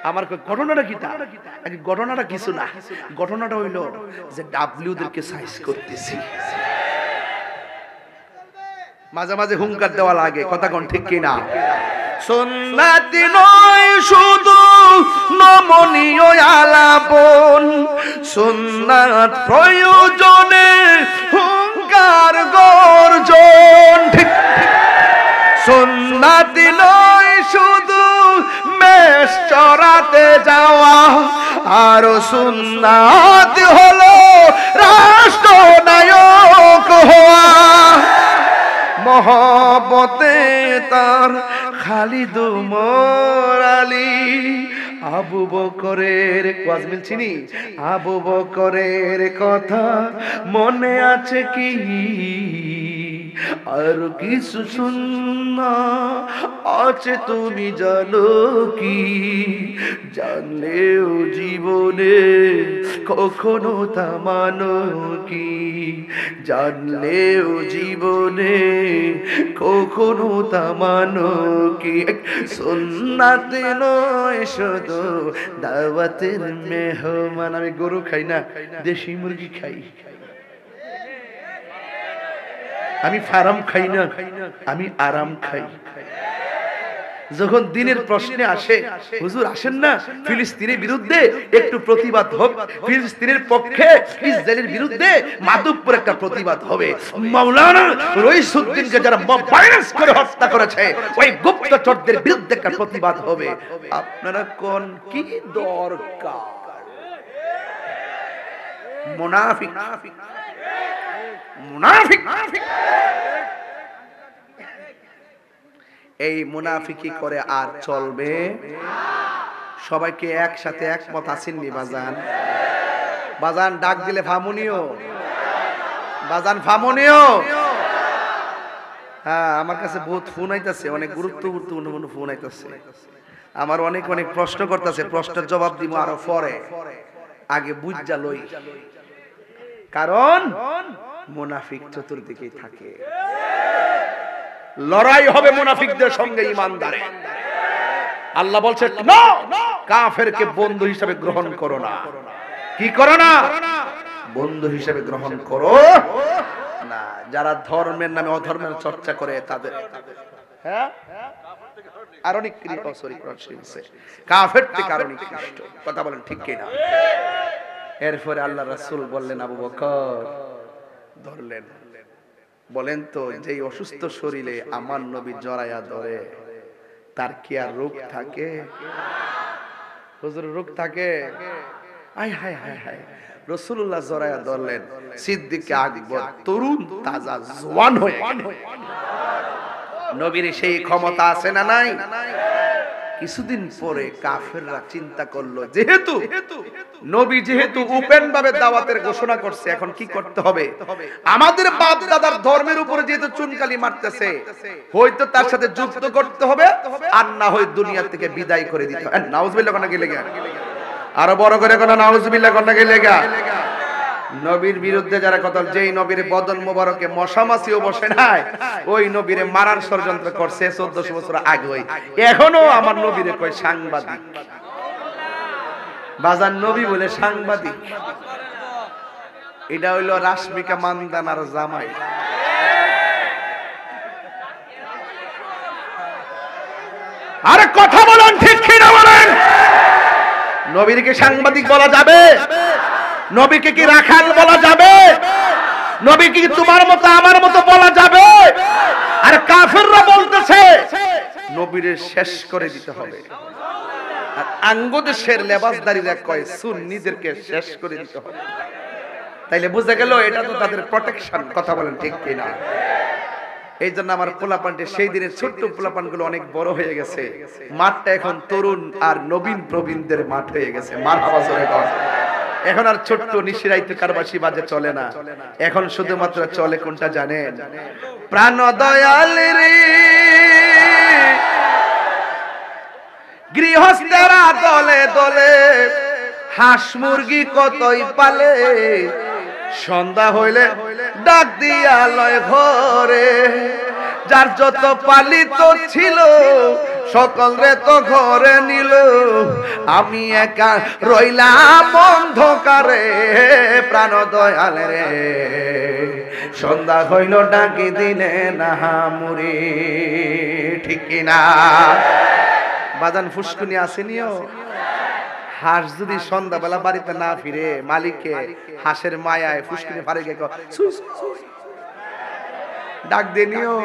আমার ঘটনাটা কি? ঘটনাটা কিছু না, ঘটনাটা হইল যে ডাব্লিউ দেরকে সাইজ করতেছি, মাঝে মাঝে হুঙ্কার দেওয়া লাগে, কথা কোন ঠিক কিনা? সুন্নাত নয় শুধু নমনীয় আলাপন, সুন্নাত প্রয়োজনে হুঙ্কার গর্জন, ঠিক। সুন্নাত নয় শুধু মেষ চড়াতে যাওয়া, আর সুন্নাত হলো রাষ্ট্রনায়ক হওয়া। মহব্বতে তার খালিদ উমর আলী, আবু বকরের ওয়াজমিল চিনি, আবু বকরের কথা মনে আছে কি? আর কিছু সুন্নাহ আছে তুমি জানো কি, জানলেও জীবনে কখনো থামানো কি, জানলেও জীবনে কখনো থামানো কি। সুন্নাত নয় শুধু দাওয়াতের মেহমান। আমি গরু খাই না, দেশি মুরগি খাই। আমি ফার্ম খাই না, আমি আরাম খাই। যখন দিনের প্রশ্নে আসে, হুজুর আসেন না ফিলিস্তিনের বিরুদ্ধে একটু প্রতিবাদ হোক, ফিলিস্তিনের পক্ষে ইসরায়েলের বিরুদ্ধে মাধবপুর একটা প্রতিবাদ হবে, মাওলানা রইসউদ্দিনকে যারা ভাইরাস করে হত্যা করেছে ওই গুপ্তচরদের বিরুদ্ধে একটা প্রতিবাদ হবে। আপনারা কোন কি দরকার? মুনাফিক মুনাফিক এই মুনাফিকি করে আর চলবে? সবাইকে একসাথে একমত আসেননি বাজান? বাজান ডাক দিলে ফামুনিও, বাজান ফামুনিও। হ্যাঁ, আমার কাছে বহুত ফোন আইতাছে, অনেক গুরুত্বপূর্ণ ফোন আইতাছে। আমার অনেক অনেক প্রশ্ন করতেছে, প্রশ্নের জবাব দিব আরো পরে, আগে বুঝা লই। কারণ মুনাফিক চতুর্দিকেই থাকে, লড়াই হবে মুনাফিকদের সঙ্গে ঈমানদারে। আল্লাহ বলছে না, কাফেরকে বন্ধু হিসেবে গ্রহণ করো না। কি করো না? বন্ধু হিসেবে গ্রহণ করো না। যারা ধর্মের নামে অধর্মের চর্চা করে তাদের, হ্যাঁ আর অনেক কাফের থেকে আরো নিকৃষ্ট। কথা বলেন ঠিক কিনা? এরপরে আল্লাহ রাসূল বললেন, আবু বকর ধরলেন, বলেন তো যেই অসুস্থ শরীরে আমার নবী জড়ায়া ধরে তার কি আর রোগ থাকে? হুজুর রোগ থাকে? আয় হায় হায় হায়। রাসূলুল্লাহ জড়ায়া ধরলেন, সিদ্দিক আকবর তরুণ তাজা জওয়ান হয়ে নবীর সেই ক্ষমতা আছে না নাই? কিছুদিন পরে কাফেররা চিন্তা করলো, যেহেতু নবী যেহেতু ওপেন ভাবে দাওয়াতের ঘোষণা করছে, এখন কি করতে হবে? আমাদের বাপ দাদার ধর্মের উপরে যেহেতু চুনকালি মারতেছে, হয়তো তার সাথে যুদ্ধ করতে হবে, আর না হয় দুনিয়া থেকে বিদায় করে দিতে হবে। নাউজুবিল্লাহ কোন গেলে গা, আরো বড় করে কোন নাউজুবিল্লাহ কোন গেলে গা। নবীর বিরুদ্ধে যারা কথা, যেই নবীর বদন মোবারকে মশামাছিও বসে নাই, ওই নবীরে মারার ষড়যন্ত্র করছে 1400 বছর আগে। এখনো আমার নবীরে কয় সাংবাদিক। বাজার নবী বলে সাংবাদিক। এটা হইল রাশমিকা মান্দানার জামাই। আরে কথা বলেন ঠিক কিনা বলেন? নবীকে সাংবাদিক বলা যাবে? নবীকে কি রাখাল বলা যাবে? নবীকে কি তোমার মতো আমার মতো বলা যাবে? আর কাফেররা বলতেছে নবীরে শেষ করে দিতে হবে, আর আঙ্গদেশের লেবাসদারীরা কয় সুন্নিদেরকে শেষ করে দিতে হবে। তাইলে বুঝা গেল এটা তো তাদের প্রোটেকশন। কথা বলেন ঠিক কিনা? এই জন্য আমার পোলাপানটি সেই দিনের ছোট্ট পোলাপান গুলো অনেক বড় হয়ে গেছে, মাঠটা এখন তরুণ আর নবীন প্রবীণদের মাঠ হয়ে গেছে। মারহাবা জোরে কর। এখন আর ছোট্ট নিশিরাইতে কারবাসি বাজে চলে না, এখন শুধুমাত্র চলে কোনটা জানেন? প্রাণ দয়াল রে গৃহস্থেরা দলে দলে হাঁস মুরগি কতই পালে, সন্ধ্যা হইলে ডাক দিয়া লয় ঘরে, যার যত পালিত ছিল সকল রে তো ঘরে নিল, আমি একা রইলাম অন্ধকারে। প্রাণ দয়াল রে সন্ধ্যা হইল ডাকি দিলে না মুরি। ঠিক কিনা বাজান? ফুসকুনি আসেনিও। হাঁস যদি সন্ধ্যাবেলা বাড়িতে না ফিরে, মালিককে হাঁসের মায়ায় ফুসকুনি ফারে গে ডাক দেনিও।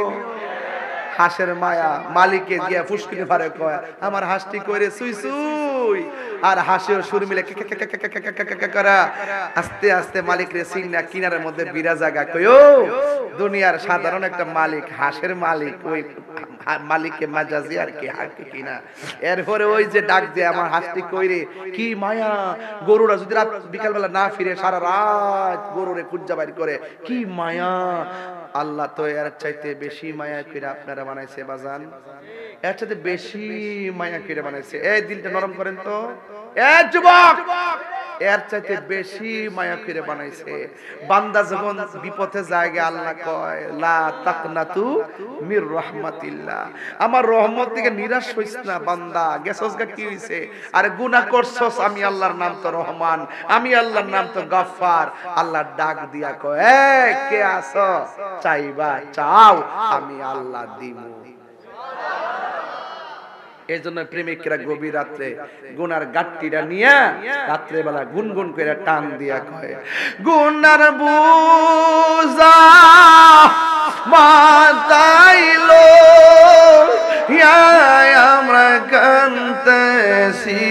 হাঁসের মায়া মালিককে দিয়া ফুসকুনি ফারে কয়, আমার হাঁসটি কইরে সুই সুই। আর হাঁসের সুর মিলে করা আস্তে আস্তে মালিক রে সিংনা কিনারের মধ্যে বিরা জায়গা কয়ো। দুনিয়ার সাধারণ একটা মালিক, হাঁসের মালিক, ওই মালিককে মাজাজি আর কি হাঁকে কিনা। এরপরে ওই যে ডাক দিয়ে আমার হাঁসটি কইরে কি মায়া। গরুরা যদি রাত বিকালবেলা না ফিরে সারা রাত গরুরে খুঁজা বাইর করে, কি মায়া। আল্লাহ তো এর চাইতে বেশি মায়া করে আপনারা বানাইছে বাজান, এর চাইতে বেশি মায়া করে বানাইছে। এই দিলটা নরম করেন তো এ যুবক, এর চাইতে বেশি মায়া করে বানাইছে। বান্দা যখন বিপথে যায় আল্লাহ কয় লা তাকনাতু মির রাহমাতিল্লাহ, আমার রহমত থেকে নিরাশ হইস না বান্দা। গেছস গা কি হইছে? আরে গুনাহ করছস, আমি আল্লাহর নাম তো রহমান, আমি আল্লাহর নাম তো গফফার। আল্লাহ ডাক দিয়া কয় এ কে আছো? চাইবা চাও, আমি আল্লাহ দিমু। এই জন্য প্রেমিকরা গভীর রাত্রে গুনার গাট্টিটা নিয়ে রাত্রে বেলা গুনগুন করে টান দিয়া কয়, গুনার বুঝা মাতাইলো আমরা কান্তেছি।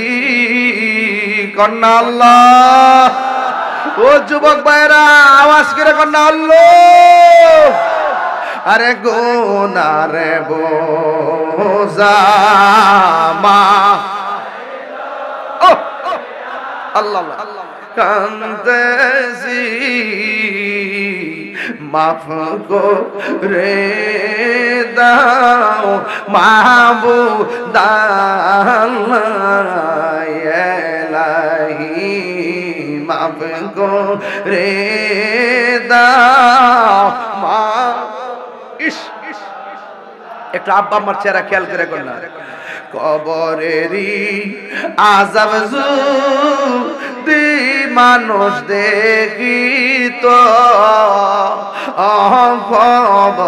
কন্যা আল্লাহ। ও যুবক ভাইরা আওয়াজ করে কন্যা আল্লাহ। আরে গুনারে বোঝা মা আল্লাহ কান্দেছি, মাফ করে দাও মাহবুব ইলাহি, মাফ করে দাও মা। একটু আব্বা আমার চেহারা খেয়াল করে কর না। কবরেরই আযাব যদি মানুষ দেখিত কবরেরই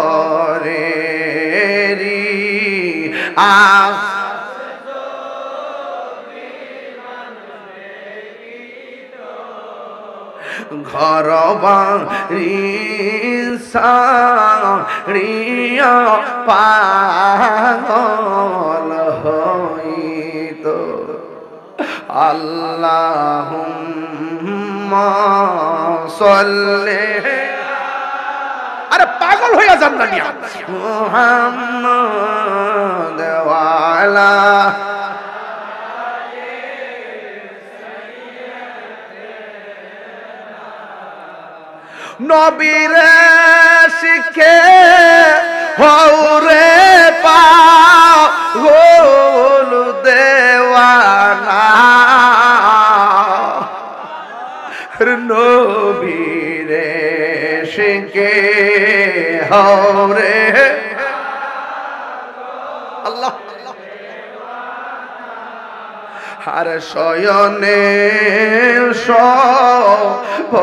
ঘর বাড়ি সারিয়া পাগল হইত আল্লাহুম্মা সাল্লি আরে পাগল হইয়া যান না নিয়া মুহাম্মদ ওয়া আলা নবীরে শিখে হৌরে পাগল দেওয়ানা নবীরে শিখে হৌরে আল্লাহ আর শয়নে স্বপ্নে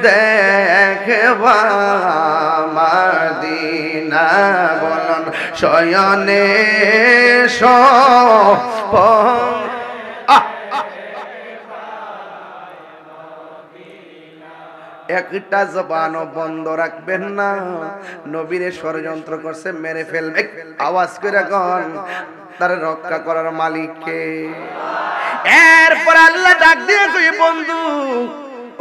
দেখবা মদিনা বলন শয়নে একটা জবান বন্ধ রাখবেন না নবীরে ষড়যন্ত্র করছে মেরে ফেলবে আওয়াজ করে কোন তার রক্ষা করার মালিক কে এরপর আল্লাহ ডাক দিয়ে কই বন্ধু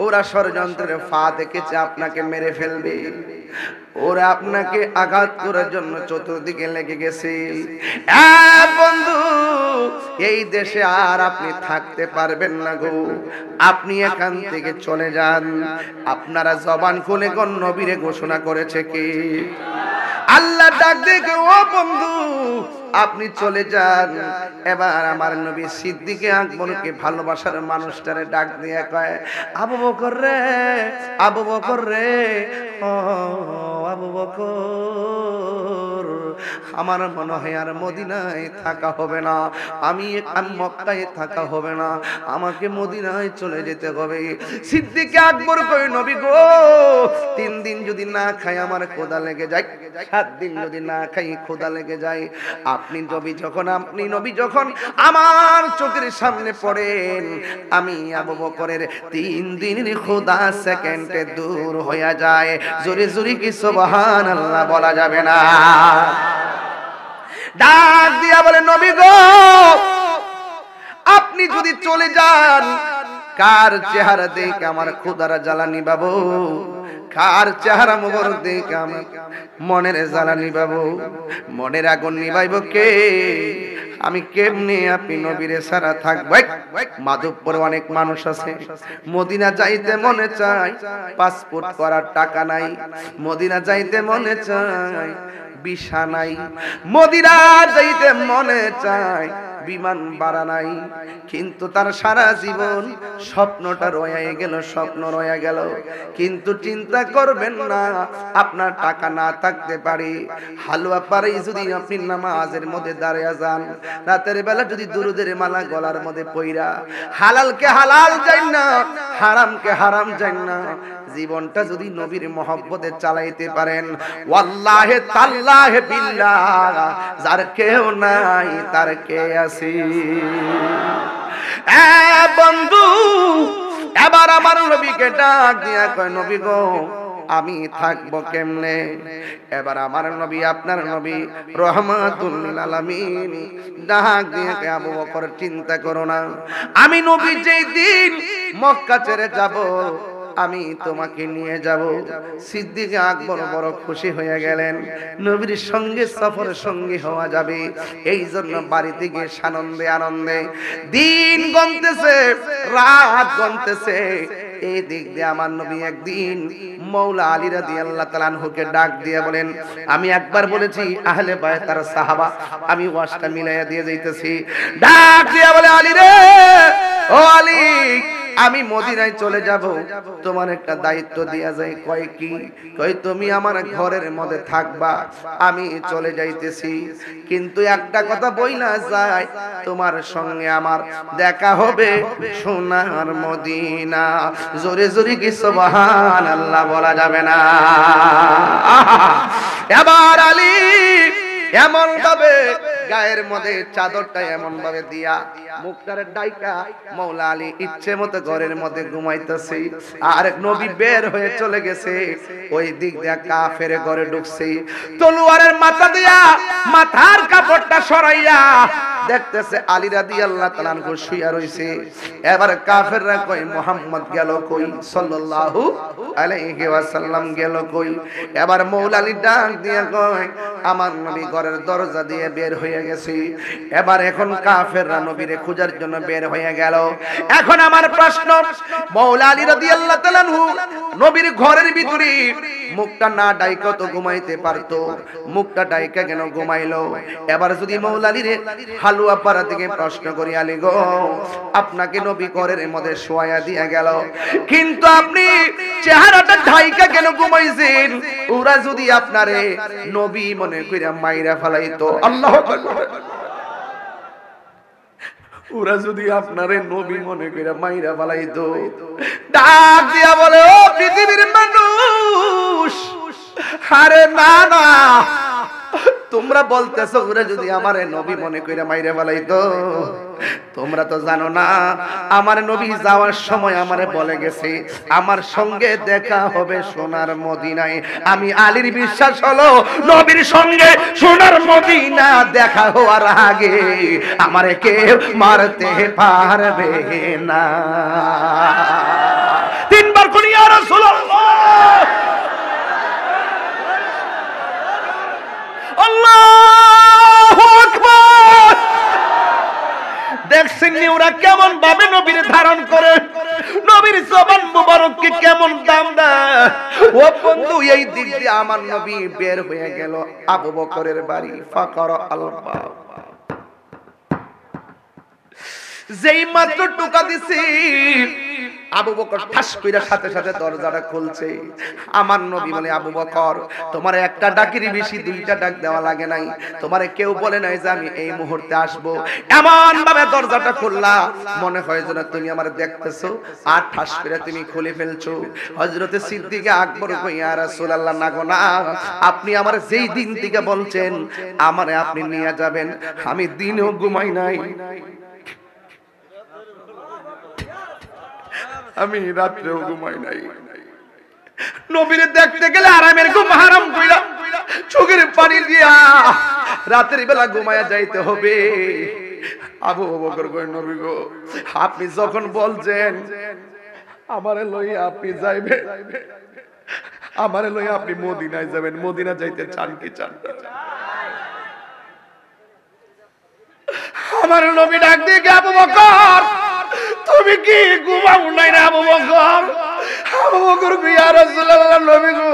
ওরা ষড়যন্ত্রের ফা দেখেছে আপনাকে মেরে ফেলবে ওরা আপনাকে আঘাত করার জন্য চতুর্দিকে লেগে গেছে বন্ধু এই দেশে আর আপনি থাকতে পারবেন না গো আপনি এখান থেকে চলে যান আপনারা জবান খুলে কোন নবীরে ঘোষণা করেছে কি আল্লাহ ডাক দিয়ে ও বন্ধু আপনি চলে যান এবার আমার নবী সিদ্দিকে আকবরকে ভালোবাসার মানুষটারে ডাক দিয়ে কয় আবু বকর রে আবু বকর রে ও আবু বকর আমার মনে হয় আর মদিনায় থাকা হবে না আমি মক্কায় থাকা হবে না আমাকে মদিনায় চলে যেতে হবে সিদ্দিকে আকবর কয় নবী গো 3 দিন যদি না খাই আমার ক্ষুধা লেগে যায় 7 দিন যদি না খাই ক্ষুধা লেগে যায় আপনি নবী যখন আমার চোখের সামনে পড়েন আমি আবু বকরের 3 দিনের ক্ষুধা সেকেন্ডে দূর হয়ে যায় জোরে জোরে কি সুবহানাল্লাহ বলা যাবে না ডাক দিয়া বলে নবী গো আপনি যদি চলে যান কার চেহারা দেখে আমার ক্ষুধার জ্বালা নিবাবো কার চেহারা মোবারক দেখে আমার মনের জ্বালা নিবাবো মনের আগুন নিবাইব কে আমি কেমনে আপনি নবীরে সারা থাকব মাধবপুরে অনেক মানুষ আছে মদিনা যাইতে মনে চায় পাসপোর্ট করার টাকা নাই মদিনা যাইতে মনে চায় ভিসা নাই মদিনা যাইতে মনে চায় বিমান ভাড়া নাই কিন্তু তার সারা জীবন স্বপ্নটা রয়ে গেল স্বপ্ন রয়ে গেল কিন্তু চিন্তা করবেন না আপনার টাকা না থাকতে পারে হালুয়া পারে যদি আপনি নামাজের মধ্যে দাঁড়িয়ে যান রাতের বেলা যদি দুরুদের মালা গলার মধ্যে পইরা হালালকে হালাল যাই না হারামকে হারাম যাই না জীবনটা যদি নবীর মহব্বতে চালাইতে পারেন ওয়াল্লাহি তাল্লাহি বিল্লাহ যার কেউ নাই তার কে আছে বন্ধু এবার আমার নবীকে ডাক দিয়া কয় নবী গো আমি থাকবো কেমনে এবার আমার নবী আপনার নবী রহমাতুল লিল আলামিন ডাক দিয়ে কয় আবু বকর চিন্তা করো না আমি নবী যেই দিন মক্কা ছেড়ে যাব আমি তোমাকে নিয়ে যাব সিদ্দিক আকবর বড় খুশি হয়ে গেলেন নবীর সঙ্গে সফরের সঙ্গী হওয়া যাবে এই জন্য বাড়িতে গিয়ে আনন্দে আনন্দে দিন গন্তেছে রাত গন্তেছে এই দিক দিয়ে আমার নবী একদিন মৌলা আলী রাদিয়াল্লাহু তাআলা আনহুকে ডাক দিয়ে বলেন আমি একবার বলেছি আহলে বাইত আর সাহাবা আমি ওয়াজটা মিলাইয়া দিয়ে যাইতেছি ডাক দিয়ে বলে আলী রে ও আলী আমি মদিনায় চলে যাব, তোমার একটা দায়িত্ব দিয়া যায়। কয় কি? কয় তুমি আমার ঘরের মধ্যে থাকবা, আমি চলে যাইতেছি, কিন্তু একটা কথা বইলা যায়, তোমার সঙ্গে আমার দেখা হবে সোনার মদিনা। জোরে জোরে কি সুবহানাল্লাহ বলা যাবে না? এবার আলী এমন ভাবে গায়ের মধ্যে চাদরটা এমন ভাবে দিয়া মুখটারে ডাইকা মাওলা আলী ইচ্ছে মতো ঘরের মধ্যে ঘুমাইতেছে। আর নবী বের হয়ে চলে গেছে, ওই দিক দিয়া কাফের ঘরে ঢুকছে, তলোয়ারের মাথা দিয়া মাথার কাপড়টা সরাইয়া দেখতেছে আলী রাদিয়াল্লাহু তাআলা আনহু শুইয়া রইছে। এবার কাফেররা কই মুহাম্মদ গেল কই, সাল্লাল্লাহু আলাইহি ওয়াসাল্লাম গেল কই? এবার মাওলা আলী ডাক দিয়া কয় আমার নবী ঘরের দরজা দিয়ে বের হয়ে গেছে। এবার এখন কাফেররা নবীরে খোঁজার জন্য বের হয়ে গেল। এখন আমার প্রশ্ন, মাওলা আলী রাদিয়াল্লাহু তাআলা আনহু নবীর ঘরের ভিতরে মুখটা না ডাইকা তো ঘুমাইতে পারতো, মুখটা ডাইকা কেন ঘুমাইলো? এবার যদি মাওলা আলীরে হালুয়া পাড়া থেকে প্রশ্ন করি, আলী গো আপনাকে নবী ঘরের মধ্যে শোয়া দিয়া গেল, কিন্তু আপনি চেহারাটা ঢাইকা কেন ঘুমাইছেন? ওরা যদি আপনারে নবী মনে কইরা মাইরা ফেলাইতো, আল্লাহু আকবার, ওরা যদি আপনারে নবী মনে কইরা মাইরা ফেলাইতো, ডাক দিয়া বলে ও পৃথিবীর মানুষ, আরে না না, তোমরা বলতেছো ওরা যদি আমারে নবী মনে কইরা মাইরা ফেলাইতো, তোমরা তো জানো না আমার নবী যাওয়ার সময় আমারে বলে গেছে আমার সঙ্গে দেখা হবে সোনার মদিনায়। আমি আলীর বিশ্বাস হলো নবীর সঙ্গে সোনার মদিনা দেখা হওয়ার আগে আমারে কেউ মারতে পারবে না। তিনবার করি ইয়া রাসূলুল্লাহ, আল্লাহু আকবার। দেখছেন ওরা কেমন ভাবে নবীর ধারণ করে, নবীর জবান মুবারককে কেমন দাম দেয়। ও বন্ধু, এই দিক দিয়ে আমার নবী বের হয়ে গেল আবু বকরের বাড়ি। ফাকারা আল-বাব, যেই মাত্র টোকা দিছি আবু বকর ঠাস কইরা সাথে সাথে দরজাটা খুলছে। আমার নবী বলে আবু বকর তোমার একটা ডাকেরই বেশি দুইটা ডাক দেওয়া লাগে নাই, তোমারে কেউ বলে নাই যে আমি এই মুহূর্তে আসব। এমন ভাবে দরজাটা খুললা মনে হয় যেন তুমি আমার দেখতেছো, আর ঠাস করে তুমি খুলে ফেলছো। হযরতে সিদ্দিক আকবর কই ইয়া রাসূলুল্লাহ, না গো না, আপনি আমার যেই দিন থেকে বলছেন আমারে আপনি নিয়ে যাবেন, আমি দিনেও ঘুমাই নাই, আমি রাত্রেও ঘুমাই নাই। নবীরে দেখতে গেলে আরামের ঘুম হারাম কইরা চোখের পানি দিয়া রাতের বেলা ঘুমায়া যাইতে হবে। আবু বকর কই নবী গো আপনি যখন বলছেন আমারে লইয়া আপনি যাইবেন, আমারে লইয়া আপনি মদিনায় যাবেন, মদিনা যাইতে চান কি চান না? আমার নবী ডাক দিয়ে আবু বকর তুমি কি ঘুমাও নাই না? আবু বকর, আবু বকর কই ইয়া রাসূলুল্লাহ, নবী গো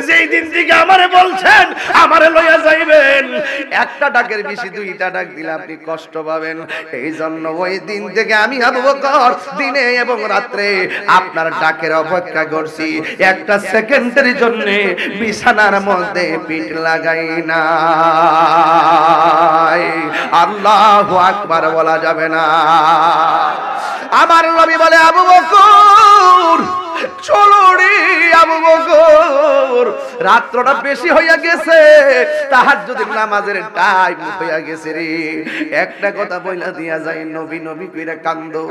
যেই দিন থেকে আমারে বলছেন আমারে লইয়া যাইবেন, একটা ডাকের বেশি দুইটা ডাক দিলে আপনি কষ্ট পাবেন, এই জন্য ওই দিন থেকে আমি আবু বকর দিনে এবং রাত্রে আপনার ডাকের অপেক্ষা করছি, একটা সেকেন্ডের জন্য বিছানার মধ্যে পিঠ লাগাই না। আল্লাহু আকবার বলা যাবে না। আমার নবী বলে আবু বকর চলো রে আবু বকর, রাত্রটা বেশি হইয়া গেছে, তাহাজ্জুদের নামাজের টাইম হইয়া গেছে রে, একটা কথা বইলা দিয়া যায় নবী নবী কইরা কান্দো।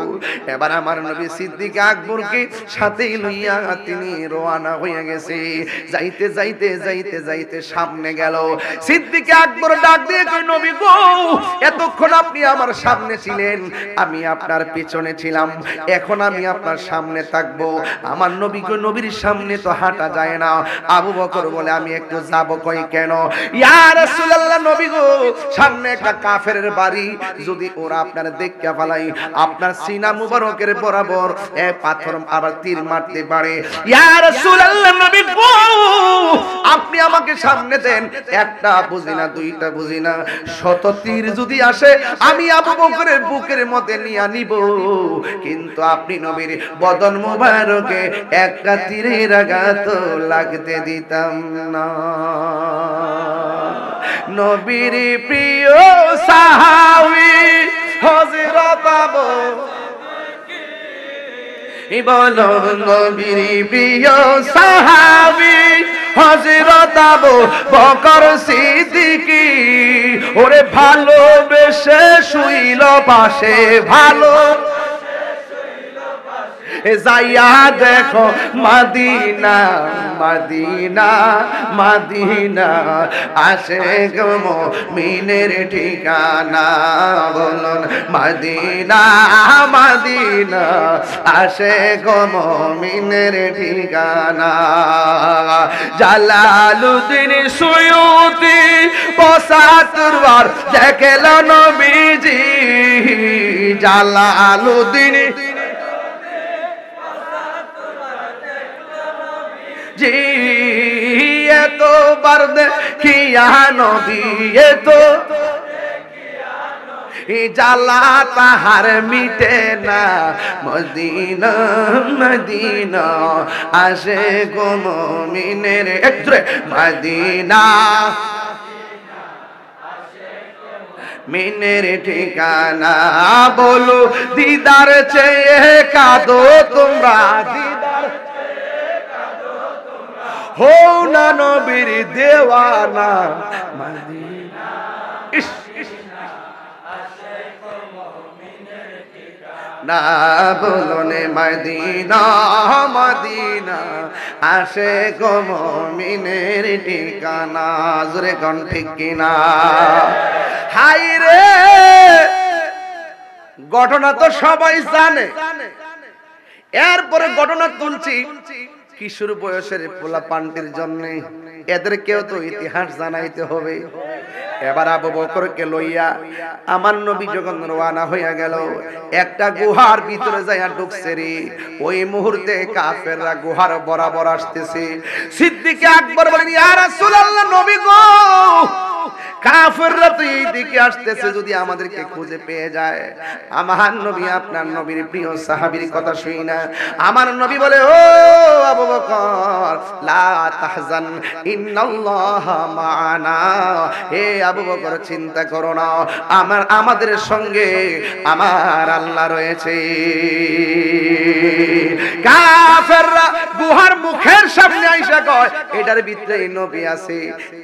এবার আমার নবী সিদ্দিক আকবরকে সাথে লইয়া তিনি রওনা হইয়া গেছে। যাইতে যাইতে যাইতে যাইতে সামনে গেল, সিদ্দিক আকবর ডাক দিয়ে কই নবী গো এতক্ষণ আপনি আমার সামনে ছিলেন, আমি আপনার পেছনে ছিলাম, এখন আমি আপনার সামনে থাকবো। আমার নবী কই নবীর সামনে তো হাঁটা যায় না। আবু বকর বলে আমি একটু যাব কই কেন? ইয়া রাসূলুল্লাহ নবী গো, সামনে একটা কাফেরের বাড়ি, যদি ওরা আপনার দেখতে ফেলাই আপনার সিনা মুবারকের বরাবর পাথর আবার তীর মারতে পারে। ইয়া রাসূলুল্লাহ নবী গো, আপনি আমাকে সামনে দেন, একটা বুঝি না দুইটা বুঝি না, শত তীর যদি আসে আমি আবু বকরের বুকের মধ্যে নিয়ে নিব, কিন্তু আপনি নবীর বদন মুবারকে একটা তীরের আঘাত লাগতে দিতাম না। নবীর প্রিয় সাহাবী হযরত আবু বলো, নবীর প্রিয় সাহাবী হযরত আবু বকর সিদ্দিকী, ওরে ভালোবেসে শুইল পাশে, ভালো যাইয়া দেখো মদিনা মদিনা মদিনা, আশিক মুমিনের ঠিকানা, বলুন মদিনা মদিনা, আশিক মুমিনের ঠিকানা। জালালউদ্দিন সুয়ুতি ৭৫ বার দেখল নবীজি, জালালউদ্দিন জি এতো বার দেখিয়া নবী, এতো জ্বালা তাহার মিটে না, মদিনা মদিনা আশিক মুমিনের, একটু মদিনা মিনের ঠিকানা, বলো দিদার চেয়ে কাঁদো তোমরা, দিদার হো না নবীর দেওয়ানা, মদিনা না বলুন মদিনা মদিনা, আশিক মুমিনের ঠিকানা, জোরে কোন ঠিক কিনা? হাই রে, ঘটনা তো সবাই জানে, এরপরে ঘটনা তুলছি কিশোর বয়সের পোলা পান্টির জন্য, এদেরকেও তো ইতিহাস জানাইতে হবে। এবার আবু বকরকে লইয়া আমার নবী যখন রওনা হইয়া গেল, একটা গুহার ভিতরে যাইয়া ঢুকছে রে, ওই মুহূর্তে কাফেররা গুহার বরাবর আসতেছে। সিদ্দিক আকবর বলেন, ইয়া রাসূলুল্লাহ নবী গো, কাফেররা তো এইদিকে আসতেছে, যদি আমাদেরকে খুঁজে পেয়ে যায়। আমার নবী আপনার নবীর প্রিয় সাহাবীর কথা শুই না, আমার নবী বলে, ও আবু বকর লা তাহজান ইন্নাল্লাহা মা'ানা, হে আবু বকর চিন্তা করো না, আমাদের সঙ্গে আমার আল্লাহ রয়েছে। কাফেররা গুহার মুখের সামনে আইসা কয়, এটার ভিতরে নবী আছে।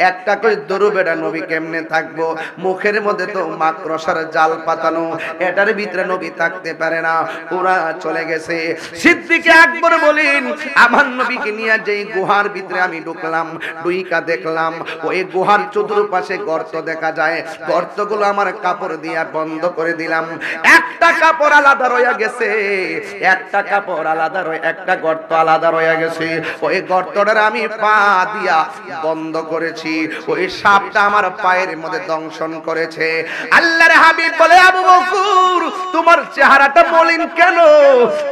একটা কই দরুবেটা নবী কেমনে থাকবো, মুখের মধ্যে তো মাকড়সার জাল পাতানো, এটার ভিতরে নবী থাকতে পারে না, ওরা চলে গেছে। সিদ্দিক আকবর বলেন, আমার নবীকে নিয়ে যেই গুহার ভিতরে আমি ঢুকলাম, ডুইকা দেখলাম ওই গুহার চতুর্পাশে গর্ত দেখা যায়, গর্তগুলো আমার কাপড় দিয়া বন্ধ করে দিলাম। একটা কাপড় আলাদা রয়ে গেছে, একটা কাপড় আলাদা রয়ে, একটা গর্ত আলাদা রয়ে গেছে, ওই গর্তটার আমি পা দিয়া বন্ধ করেছি, ওই সাপটা আমার পায়ের মধ্যে দংশন করেছে। আল্লাহর হাবিব বলে, আবু বকর তোমার চেহারাটা মলিন কেন?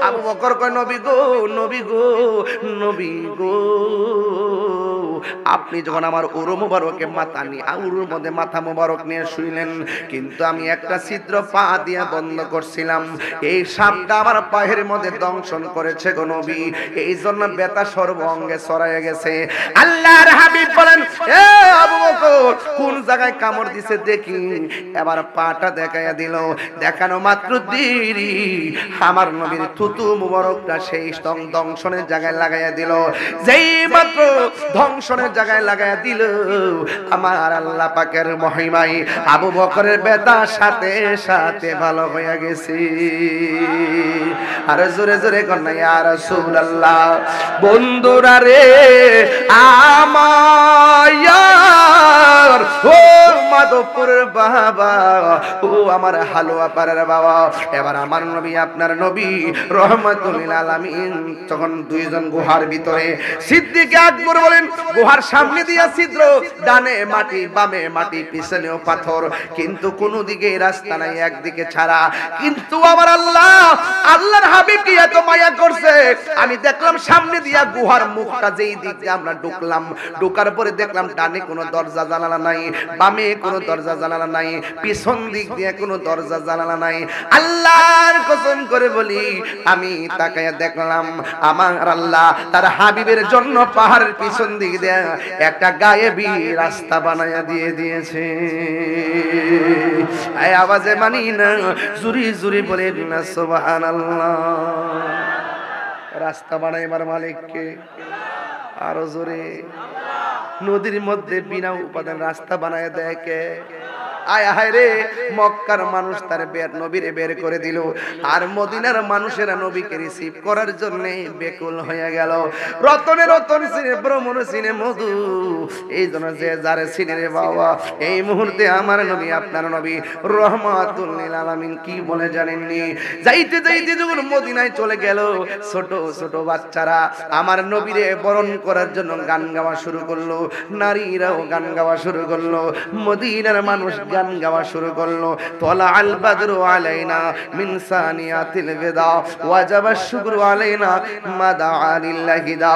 আবু বকর কয়, নবী গো নবী গো নবী গো, আপনি যখন আমার উরু মুবারকে মাথা নিয়ে, উরুর মধ্যে মাথা মুবারক নিয়ে শুইলেন, কিন্তু আমি একটা ছিদ্র পা দিয়ে বন্ধ করছিলাম, এই সাপটা আমার পায়ের মধ্যে দংশন করেছে গো নবী, এই জন্য ব্যথা সর্ব অঙ্গে ছড়ায় গেছে। আল্লাহর হাবিব বলেন, এ আবু বকর কোন জায়গায় কামড় দিছে দেখি। এবার পাটা দেখাইয়া দিল, দেখানো মাত্র দেরি আমার নবীর থুতু মুবারকটা সেই দংশনের জায়গায় লাগাইয়া দিল। যেই মাত্র ধ্বংসনের জায়গায় লাগাইয়া দিল, আমার আল্লাহ পাকের মহিমায় আবু বকরের ব্যথা সাথে সাথে ভালো হয়ে গেছে। আর জোরে জোরে কন্যা ইয়া রাসূলুল্লাহ। বন্ধুরা রে আমার, ও মাধবপুর বাবা, ও আমার হালুয়া পাড়ার বাবা, এবার আমার নবী আপনার নবী রহমাতুল লিল আলামিন যখন দুইজন গুহার ভিতরে, সিদ্দিক আকবর বলেন, গুহার গুহার সামনে দিয়া ছিদ্র, ডানে মাটি বামে মাটি পিছনেও পাথর, কিন্তু কোন দিকে রাস্তা নাই, একদিকে ছাড়া। কিন্তু আমার আল্লাহ, আল্লাহর হাবিব কি এত মায়া করছে, আমি দেখলাম সামনে দিয়া গুহার মুখটা যেই দিক দিয়ে আমরা ঢুকলাম, ঢোকার পরে দেখলাম ডানে কোনো দরজা জানালা নাই, বামে কোনো দরজা জানালা নাই, পিছন দিক দিয়ে কোনো দরজা জানালা নাই। আল্লাহর কসম করে বলি, আমি তাকায়া দেখলাম আমার আল্লাহ তার হাবিবের জন্য পাহাড়ের পিছন দিক দিয়ে একটা গায়েবী রাস্তা বানায়া দিয়ে দিয়েছে। এই আওয়াজে মানি না, জুরি জুরি বলে না সুবহানাল্লাহ। রাস্তা বানাইবার মালিককে আরো জোরে। নদীর মধ্যে বিনা উপাদান রাস্তা বানায় দেয় কে? আয় হায় রে, মক্কার মানুষ তার নবীরে বের করে দিল, আর মদিনার মানুষেরা নবীকে রিসিভ করার জন্য বেকুল হয়ে গেল। রতনে রতন সিনে ভ্রমণ সিনে মধু, এই জন্য যে যারে সিনে রে বাবা, এই মুহূর্তে আমার নবী আপনার নবী রহমাতুল লিল আলামিন কি বলে জানেননি? যাইতে যাইতে যখন মদিনায় চলে গেল, ছোট ছোট বাচ্চারা আমার নবীরে বরণ করার জন্য গান গাওয়া শুরু করলো, নারীরাও গান গাওয়া শুরু করলো, মদিনার মানুষ গান গাওয়া শুরু করলো। তলা আল বাদরু আলাইনা মিন সানিয়াতিল বিদা ওয়াজাবা শুকরু আলাইনা মাদা আলিল্লাহি দা।